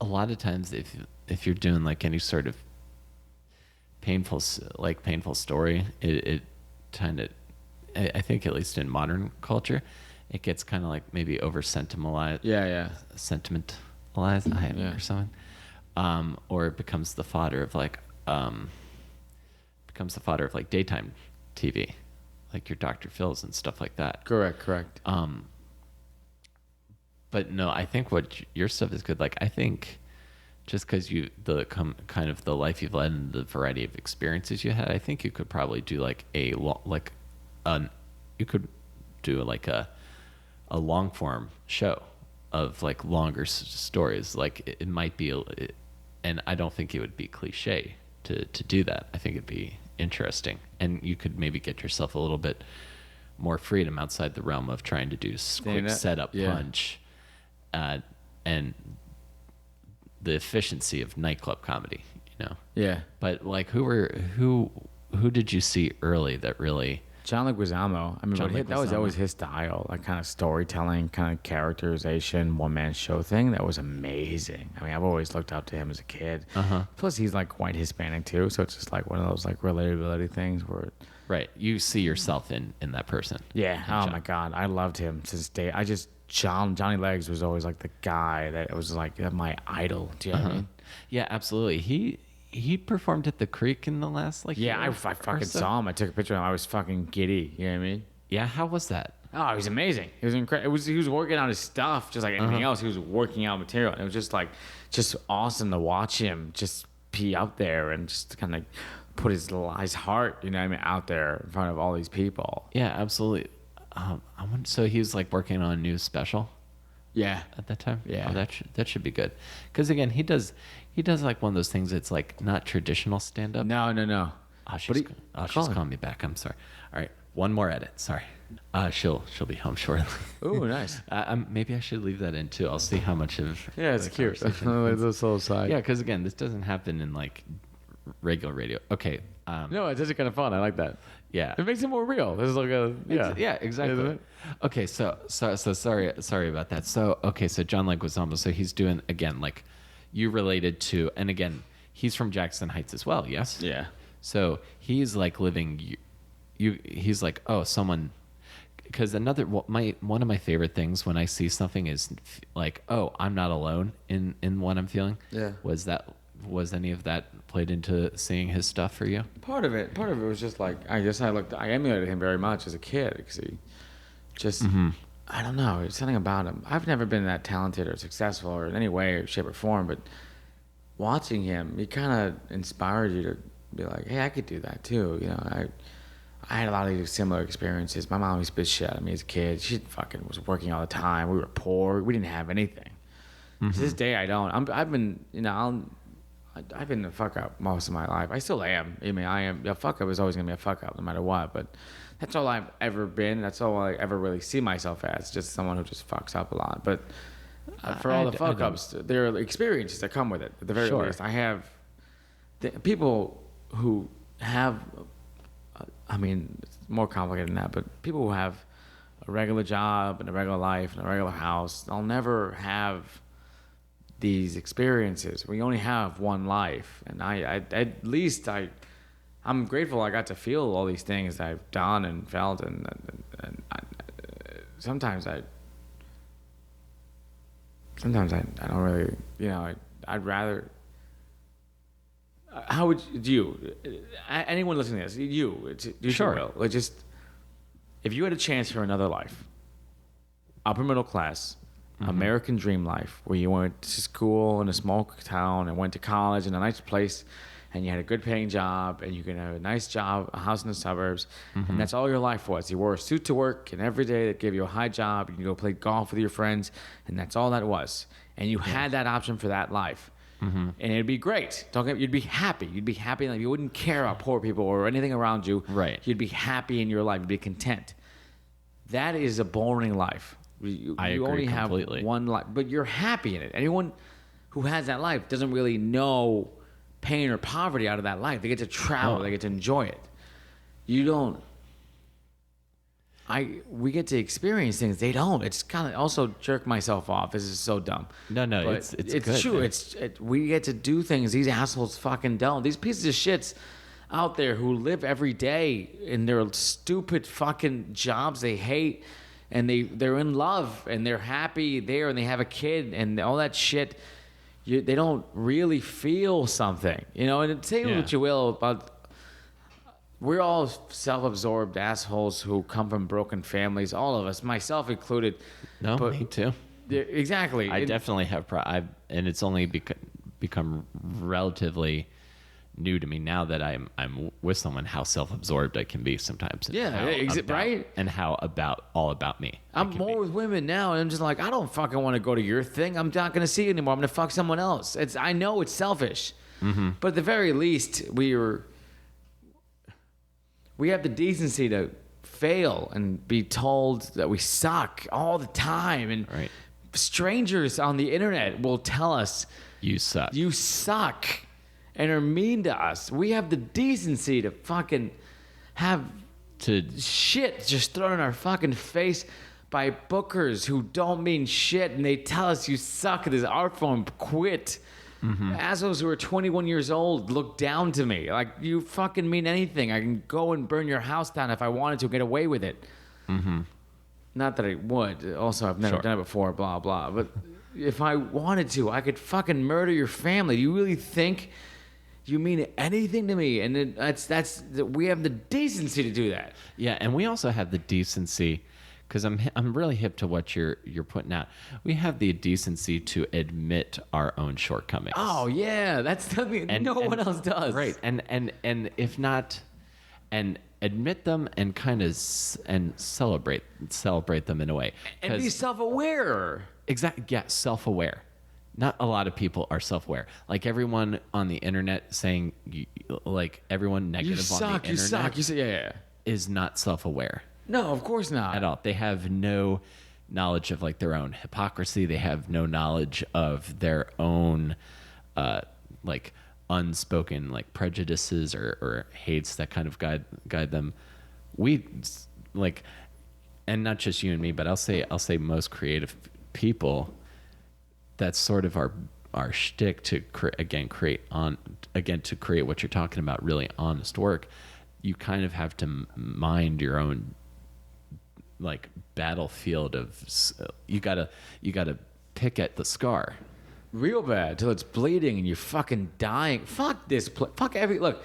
a lot of times if you're doing like any sort of painful story, it kind of, I think at least in modern culture, it gets kind of like maybe over sentimentalized.
Yeah.
Sentimentalized, or something, or it becomes the fodder of like daytime TV. Like your Dr. Phil's and stuff like that.
Correct.
But no, I think your stuff is good. Like, I think just because kind of the life you've led and the variety of experiences you had, I think you could probably do like a long form show of like longer stories. Like it might be, and I don't think it would be cliche to do that. I think it'd be interesting, and you could maybe get yourself a little bit more freedom outside the realm of trying to do quick setup punch, and the efficiency of nightclub comedy, you know.
Yeah.
But like, who did you see early that really?
John Leguizamo. I mean, that was always his style, like kind of storytelling, kind of characterization, one-man show thing. That was amazing. I mean, I've always looked up to him as a kid. Plus, he's like white Hispanic too, so it's just like one of those like relatability things where.
Right, you see yourself in that person.
Yeah. Oh my God, I loved him to this day. Johnny Legs was always like the guy that was like my idol. Do you know what I mean?
Yeah, absolutely. he performed at the Creek in the last
Yeah, I
year
fucking
or so?
saw him. I took a picture of him. I was fucking giddy. You know what I mean?
Yeah, how was that?
Oh, he was amazing. He was incredible. He was working on his stuff just like anything else. He was working out material. And it was just awesome to watch him just be out there and just kind of put his heart, you know what I mean, out there in front of all these people.
Yeah, absolutely. So he was like working on a new special
Yeah.
at that time.
Yeah.
Oh, that should be good. Because again, he does like one of those things. It's like not traditional stand up.
No.
Oh, she's calling me back. I'm sorry. All right, one more edit. Sorry. She'll be home shortly.
Ooh, nice.
Maybe I should leave that in too. I'll see how much of.
Yeah, it's
the
cute.
conversation-
This little side.
Yeah, because again, this doesn't happen in like regular radio. Okay.
No, it's just kind of fun. I like that.
Yeah.
It makes it more real. This is like a
Yeah, exactly.
Isn't it?
Okay, so sorry about that. So John Leguizamo, so he's doing again like you related to, and again he's from Jackson Heights as well. Yes.
Yeah.
So he's like living. He's like, oh, someone. Because one of my favorite things when I see something is like, oh, I'm not alone in what I'm feeling.
Yeah.
Was any of that played into seeing his stuff for you?
Part of it was just like I emulated him very much as a kid because he just I don't know, there's something about him. I've never been that talented or successful or in any way or shape or form, but watching him, he kind of inspired you to be like, hey, I could do that too. You know, I had a lot of these similar experiences. My mom used to bitch shit at me as a kid. She fucking was working all the time. We were poor. We didn't have anything. To this day, I don't. I've been, you know, I've been a fuck up most of my life. I still am. I mean, I am. A fuck up is always gonna be a fuck up, no matter what. But that's all I've ever been. That's all I ever really see myself as. Just someone who just fucks up a lot. But for all the fuck ups, there are experiences that come with it. At the very least, I have people who have. I mean, it's more complicated than that. But people who have a regular job and a regular life and a regular house, they'll never have these experiences. We only have one life, and I'm grateful I got to feel all these things I've done and felt, and sometimes I don't really, you know, I'd rather. How would you, anyone listening to this, you
Sure.
will, like, just if you had a chance for another life, upper middle class, American dream life, where you went to school in a small town and went to college in a nice place, and you had a good paying job, and you could have a nice job, a house in the suburbs, and that's all your life was. You wore a suit to work, and every day that gave you a high job, you can go play golf with your friends, and that's all that was. And you had that option for that life. And it'd be great. You'd be happy. You'd be happy. Like, you wouldn't care about poor people or anything around you.
Right.
You'd be happy in your life. You'd be content. That is a boring life. You
agree
only
completely.
have one life, but you're happy in it. Anyone who has that life doesn't really know pain or poverty out of that life. They get to travel. They get to enjoy it. You don't. We get to experience things they don't. It's kind of also jerk myself off. This is so dumb.
No,
But
it's
it's
good.
true. We get to do things these assholes fucking don't. These pieces of shits out there who live every day in their stupid fucking jobs they hate, and they're in love and they're happy there and they have a kid and all that shit. They don't really feel something, you know. And say what you will about. We're all self-absorbed assholes who come from broken families. All of us, myself included.
No, me too.
Exactly.
I definitely have, and it's only become relatively new to me now that I'm with someone, how self-absorbed I can be sometimes. And
right?
And how all about me.
I'm more with women now, and I'm just like, I don't fucking want to go to your thing. I'm not going to see you anymore. I'm going to fuck someone else. I know it's selfish, but at the very least, we have the decency to fail and be told that we suck all the time. And strangers on the internet will tell us,
you suck.
You suck, and are mean to us. We have the decency to fucking have shit just thrown in our fucking face by bookers who don't mean shit, and they tell us you suck at this art form, quit. Assholes who are 21 years old look down to me like, you fucking mean anything. I can go and burn your house down if I wanted to, get away with it. Not that I would. Also, I've never done it before, blah, blah. But if I wanted to, I could fucking murder your family. Do you really think you mean anything to me? And then we have the decency to do that.
Yeah, and we also have the decency, because I'm really hip to what you're putting out. We have the decency to admit our own shortcomings.
Oh yeah, that's something no one else does.
Right, and if not, and admit them and kind of and celebrate them in a way,
and be self-aware.
Exactly. Yeah, self-aware. Not a lot of people are self-aware. Like everyone on the internet saying, like everyone negative on the internet.
You suck. Yeah.
Is not self-aware.
No, of course not.
At all. They have no knowledge of like their own hypocrisy. They have no knowledge of their own like unspoken like prejudices or hates that kind of guide them. We like, and not just you and me, but I'll say most creative people, that's sort of our shtick to create what you're talking about, really honest work. You kind of have to mind your own like battlefield of you gotta pick at the scar
real bad till it's bleeding and you're fucking dying. Fuck this. Look,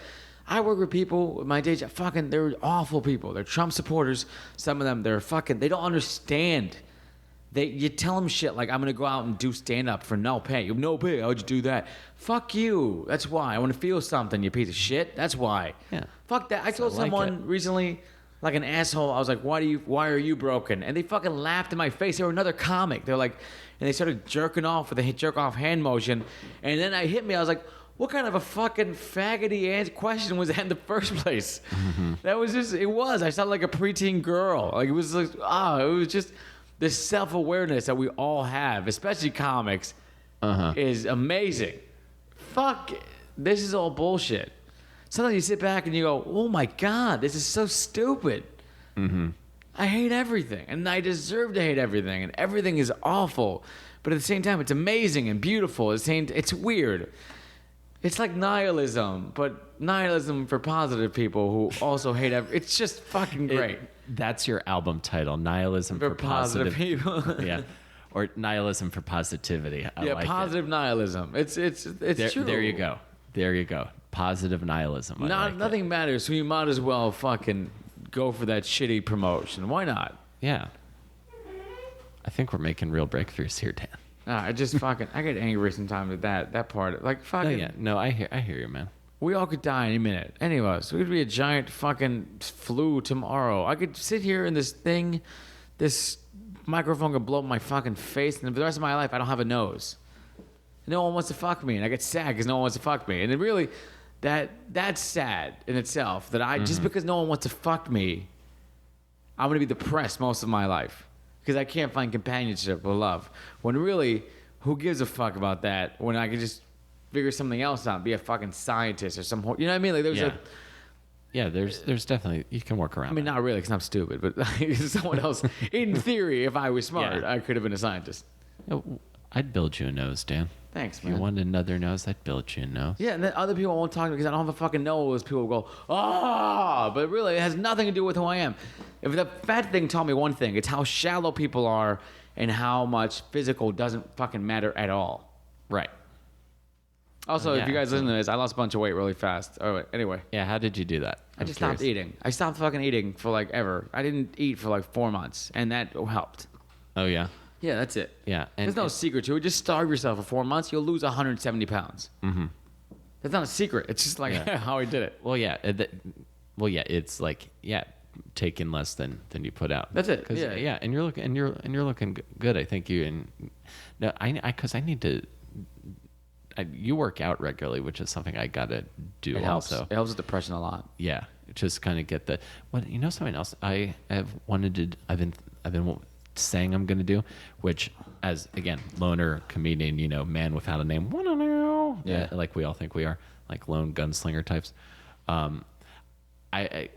I work with people with my day job. Fucking, they're awful people. They're Trump supporters. Some of them, they don't understand. You tell them shit like, I'm gonna go out and do stand up for no pay. No pay. How'd you do that? Fuck you. That's why. I want to feel something. You piece of shit. That's why.
Yeah.
Fuck that. I told someone recently, like an asshole. I was like, why are you broken? And they fucking laughed in my face. They were another comic. They're like, and they started jerking off with a jerk off hand motion. And then I hit me. I was like, what kind of a fucking faggoty question was that in the first place? Mm-hmm. That was just, it was. I sounded like a preteen girl. Like it was like, it was just this self-awareness that we all have, especially comics, is amazing. Fuck, this is all bullshit. Sometimes you sit back and you go, oh my God, this is so stupid. Mm-hmm. I hate everything, and I deserve to hate everything, and everything is awful. But at the same time, it's amazing and beautiful. It's weird. It's like nihilism, but nihilism for positive people who also hate everything. It's just fucking great.
That's your album title, Nihilism for Positive
people.
Yeah. Or Nihilism for Positivity. I like
positive nihilism. It's true.
There you go. Positive nihilism.
Nothing matters, so you might as well fucking go for that shitty promotion. Why not?
Yeah. I think we're making real breakthroughs here, Dan.
I just fucking, I get angry sometimes at that part. Like fucking.
No, I hear you, man.
We all could die any minute. Anyways, we could be a giant fucking flu tomorrow. I could sit here in this microphone could blow up my fucking face, and for the rest of my life, I don't have a nose. No one wants to fuck me, and I get sad because no one wants to fuck me. And it really, that's sad in itself. That just because no one wants to fuck me, I'm gonna be depressed most of my life because I can't find companionship or love. When really, who gives a fuck about that? When I could just figure something else out, be a fucking scientist or you know what I mean? Like
there's definitely, you can work around.
I mean, not really, because I'm stupid, but like, someone else. In theory, if I was smart, I could have been a scientist.
I'd build you a nose, Dan.
Thanks,
if
man.
You wanted another nose, I'd build you a nose.
Yeah, and then other people won't talk to me because I don't have a fucking nose. People will go, but really, it has nothing to do with who I am. If the fat thing taught me one thing, it's how shallow people are and how much physical doesn't fucking matter at all.
Right.
Also, if you guys listen to this, I lost a bunch of weight really fast. Oh, wait, anyway.
Yeah, how did you do that?
I just stopped eating. I stopped fucking eating for like ever. I didn't eat for like 4 months, and that helped.
Oh, yeah?
Yeah, that's it.
Yeah.
There's no secret to it. Just starve yourself for 4 months. You'll lose 170 pounds. Mm-hmm. That's not a secret. It's just like how I did it.
Well, yeah. It's like, taking less than you put out.
That's it.
Yeah. And you're looking good. I think because I need to. You work out regularly, which is something I gotta do.
It helps.
Also,
it helps with depression a lot.
Yeah, just kind of get the. Something else I have wanted to. I've been saying I'm gonna do, which as again loner comedian, man without a name. Wanna know? Yeah, like we all think we are, like lone gunslinger types. I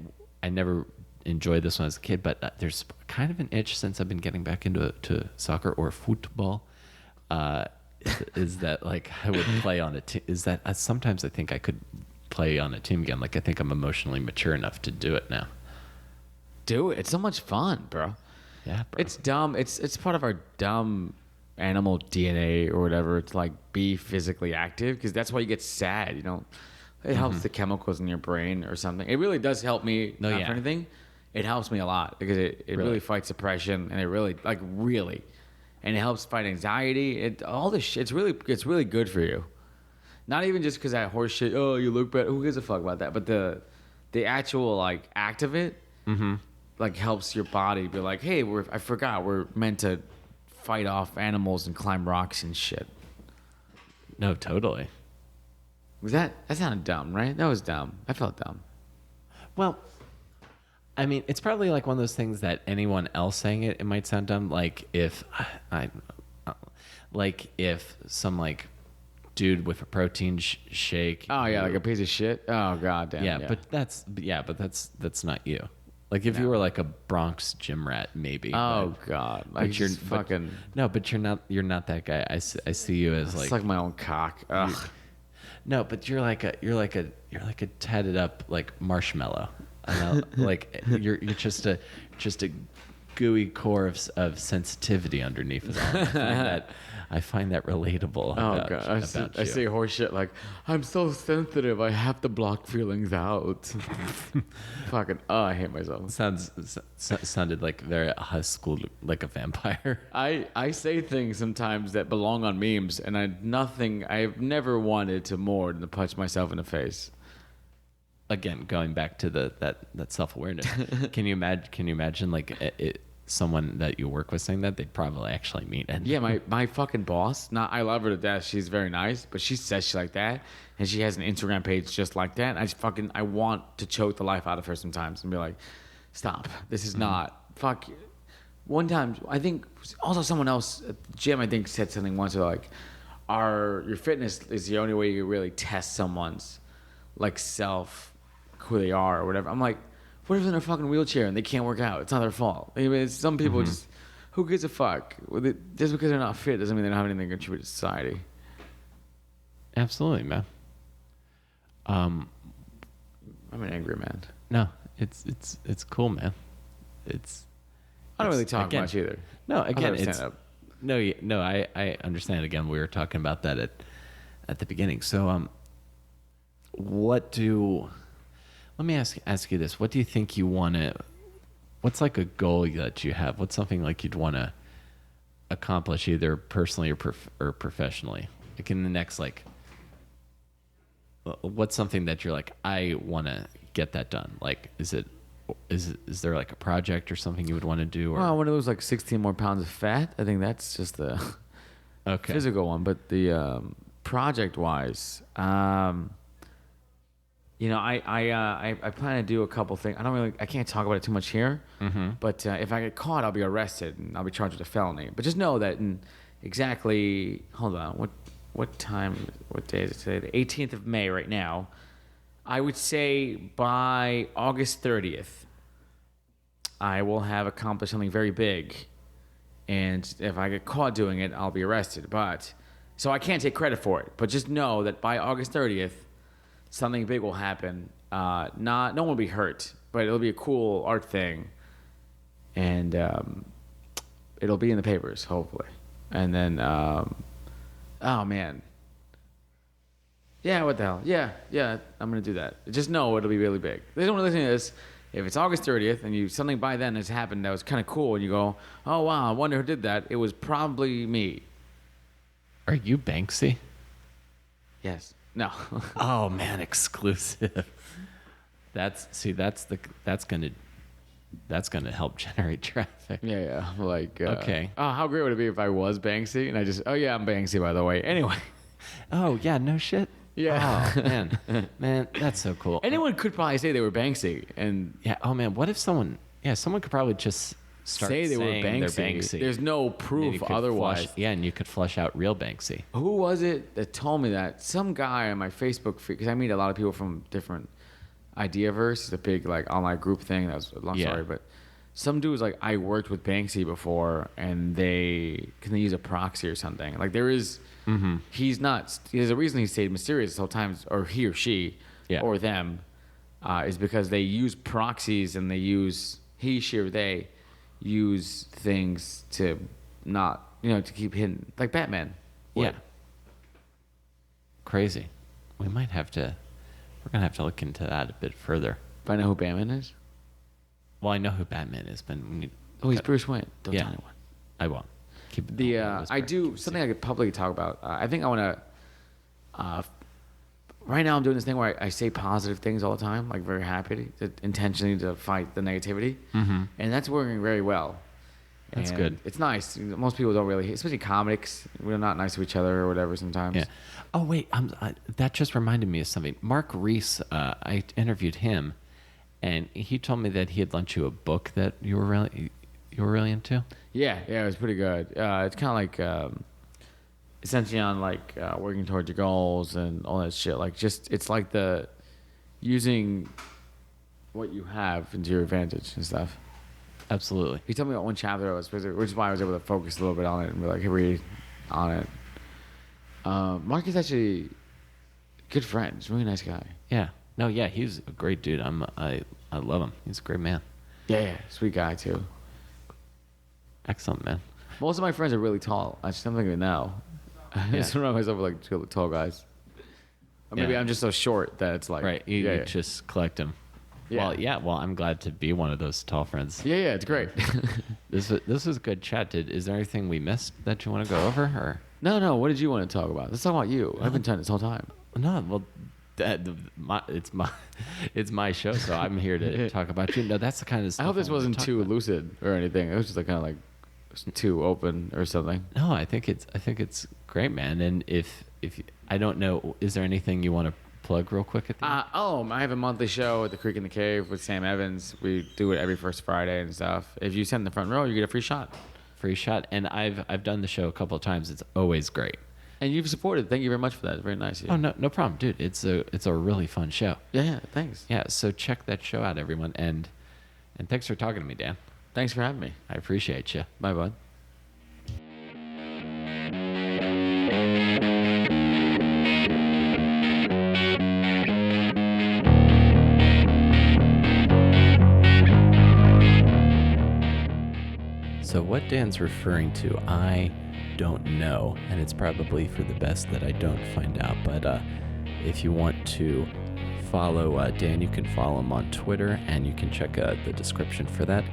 never enjoyed this when I was a kid, but there's kind of an itch since I've been getting back into soccer or football. Is that like I would play on a team? Is that sometimes I think I could play on a team again? Like I think I'm emotionally mature enough to do it now.
Do it. It's so much fun, bro.
Yeah, bro.
It's dumb. It's part of our dumb animal DNA or whatever to like be physically active because that's why you get sad. It helps the chemicals in your brain or something. It really does help me.
No,
Not
yeah.
for anything. It helps me a lot because it really fights depression, and it really and it helps fight anxiety. All this shit. It's really good for you. Not even just because that horse shit. Oh, you look better. Who gives a fuck about that? But the actual like act of it, like helps your body be like, hey, I forgot we're meant to fight off animals and climb rocks and shit.
No, totally.
That sounded dumb, right? That was dumb. I felt dumb.
Well, I mean, it's probably like one of those things that anyone else saying it might sound dumb. Like if some like dude with a protein shake.
Oh yeah, like a piece of shit. Oh god damn.
Yeah, but that's not you. Like if you were like a Bronx gym rat, maybe.
Oh god, like you're fucking.
No, but you're not that guy. I see you as
It's
like.
like my own cock. Ugh.
No, but you're like a tatted up like marshmallow. I know, like you're just a gooey core of sensitivity underneath it all. I find that relatable.
Oh god, I say horse shit like I'm so sensitive. I have to block feelings out. Fucking I hate myself.
Sounded like very high school, like a vampire.
I say things sometimes that belong on memes, and I've never wanted to more than to punch myself in the face.
Again, going back to that self-awareness. Can you imagine like someone that you work with saying that? They'd probably actually mean it.
Yeah, my fucking boss. I love her to death. She's very nice, but she says shit like that, and she has an Instagram page just like that. I want to choke the life out of her sometimes and be like, stop. This is not fuck. One time, I think also someone else at the gym, I think said something once like, your fitness is the only way you really test someone's like who they are or whatever. I'm like, what if they're in a fucking wheelchair and they can't work out? It's not their fault. I mean, some people just, who gives a fuck? Just because they're not fit doesn't mean they don't have anything to contribute to society.
Absolutely, man.
I'm an angry man.
No, it's cool, man.
I don't really talk much either.
No, again, I understand. Again, we were talking about that at the beginning. So, let me ask you this. What do you think you want to, what's like a goal that you have? What's something like you'd want to accomplish either personally or professionally? Like in the next, like, what's something that you're like, I want to get that done? Like, is there like a project or something you would want to do? Or?
Well, I want to lose like 16 more pounds of fat. I think that's just the physical one. But the project wise, I plan to do a couple things. I can't talk about it too much here. But if I get caught, I'll be arrested and I'll be charged with a felony. But just know that hold on, what day is it today? The 18th of May right now. I would say by August 30th, I will have accomplished something very big. And if I get caught doing it, I'll be arrested. So I can't take credit for it. But just know that by August 30th, something big will happen. No one will be hurt, but it'll be a cool art thing, and it'll be in the papers hopefully. And then, oh man, yeah, what the hell? Yeah, I'm gonna do that. Just know it'll be really big. They don't listen to this. If it's August 30th and something by then has happened that was kind of cool, and you go, oh wow, I wonder who did that. It was probably me.
Are you Banksy?
Yes. No.
Oh man, exclusive. That's gonna help generate traffic.
Yeah. Like
okay.
Oh, how great would it be if I was Banksy and I just I'm Banksy by the way. Anyway.
Oh yeah, no shit.
Yeah.
Oh man, that's so cool.
Anyone could probably say they were Banksy, and
yeah. Oh man, what if someone could probably just
say they were Banksy. There's no proof otherwise.
And you could flush out real Banksy.
Who was it that told me that? Some guy on my Facebook feed, because I meet a lot of people from different Ideaverse. It's a big like online group thing. That was a long story, but some dude was like, I worked with Banksy before, and can they use a proxy or something? Like there is, he's not. There's a reason he stayed mysterious this whole time, or he or she, or them, is because they use proxies and he, she, or they use things to not, to keep hidden, like Batman.
Yeah. Crazy. We might have to We're going to have to look into that a bit further.
Find out who Batman is?
Well, I know who Batman is, but we need,
Oh, he's Bruce Wayne. Don't
Yeah.
tell anyone.
I won't. Keep it
I do something I could publicly talk about. I think I want to. Right now, I'm doing this thing where I say positive things all the time, like very happy, intentionally to fight the negativity, and that's working very well.
That's
And
good.
It's nice. Most people don't really, especially comics. We're not nice to each other or whatever sometimes.
Yeah. Oh wait, that just reminded me of something. Mark Reese, I interviewed him, and he told me that he had lent you a book that you were really into.
Yeah, it was pretty good. It's kind of like essentially on like working towards your goals and all that shit. Like it's like the using what you have into your advantage and stuff.
Absolutely.
He told me about one chapter, which is why I was able to focus a little bit on it and be like, hey, read on it. Mark is actually a good friend. He's a really nice guy.
Yeah. No. Yeah. He's a great dude. I love him. He's a great man.
Yeah, sweet guy too.
Excellent man.
Most of my friends are really tall. I'm thinking of it now. I surround myself with like tall guys. Or maybe
Yeah.
I'm just so short that it's like
Right. You just collect him.
Yeah.
Well, yeah. Well, I'm glad to be one of those tall friends.
Yeah, it's great.
This was a good chat. Is there anything we missed that you want to go over? Or
No. What did you want to talk about? Let's talk about you. I've been telling this whole time.
no? Well, it's my show, so I'm here to talk about you. No, that's the kind of stuff
I hope this
wanna
wasn't
talk
too
about.
lucid or anything. It was just like kind of like too open or something.
No, I think it's great, man. And if I don't know, is there anything you want to plug real quick at the end?
I have a monthly show at the Creek in the Cave with Sam Evans. We do it every first Friday and stuff. If you sit in the front row, you get a free shot.
Free shot. And I've done the show a couple of times. It's always great.
And you've supported. Thank you very much for that. It's very nice of you.
Oh no problem, dude. It's a really fun show.
Yeah, thanks.
Yeah, so check that show out, everyone. And thanks for talking to me, Dan.
Thanks for having me.
I appreciate you.
Bye, bud.
So what Dan's referring to, I don't know, and it's probably for the best that I don't find out. But if you want to follow Dan, you can follow him on Twitter, and you can check the description for that.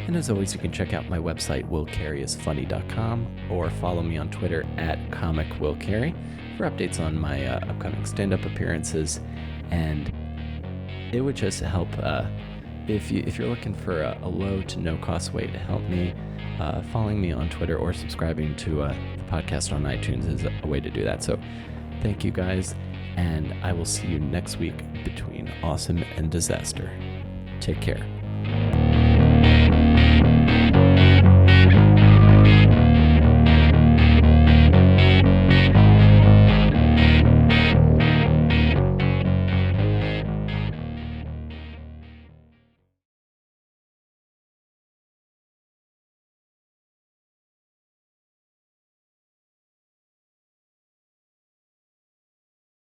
And as always, you can check out my website, willcarryisfunny.com, or follow me on Twitter at comicwillcarry for updates on my upcoming stand-up appearances. And it would just help if you're looking for a low to no cost way to help me. Following me on Twitter or subscribing to the podcast on iTunes is a way to do that. So thank you guys, and I will see you next week between awesome and disaster. Take care.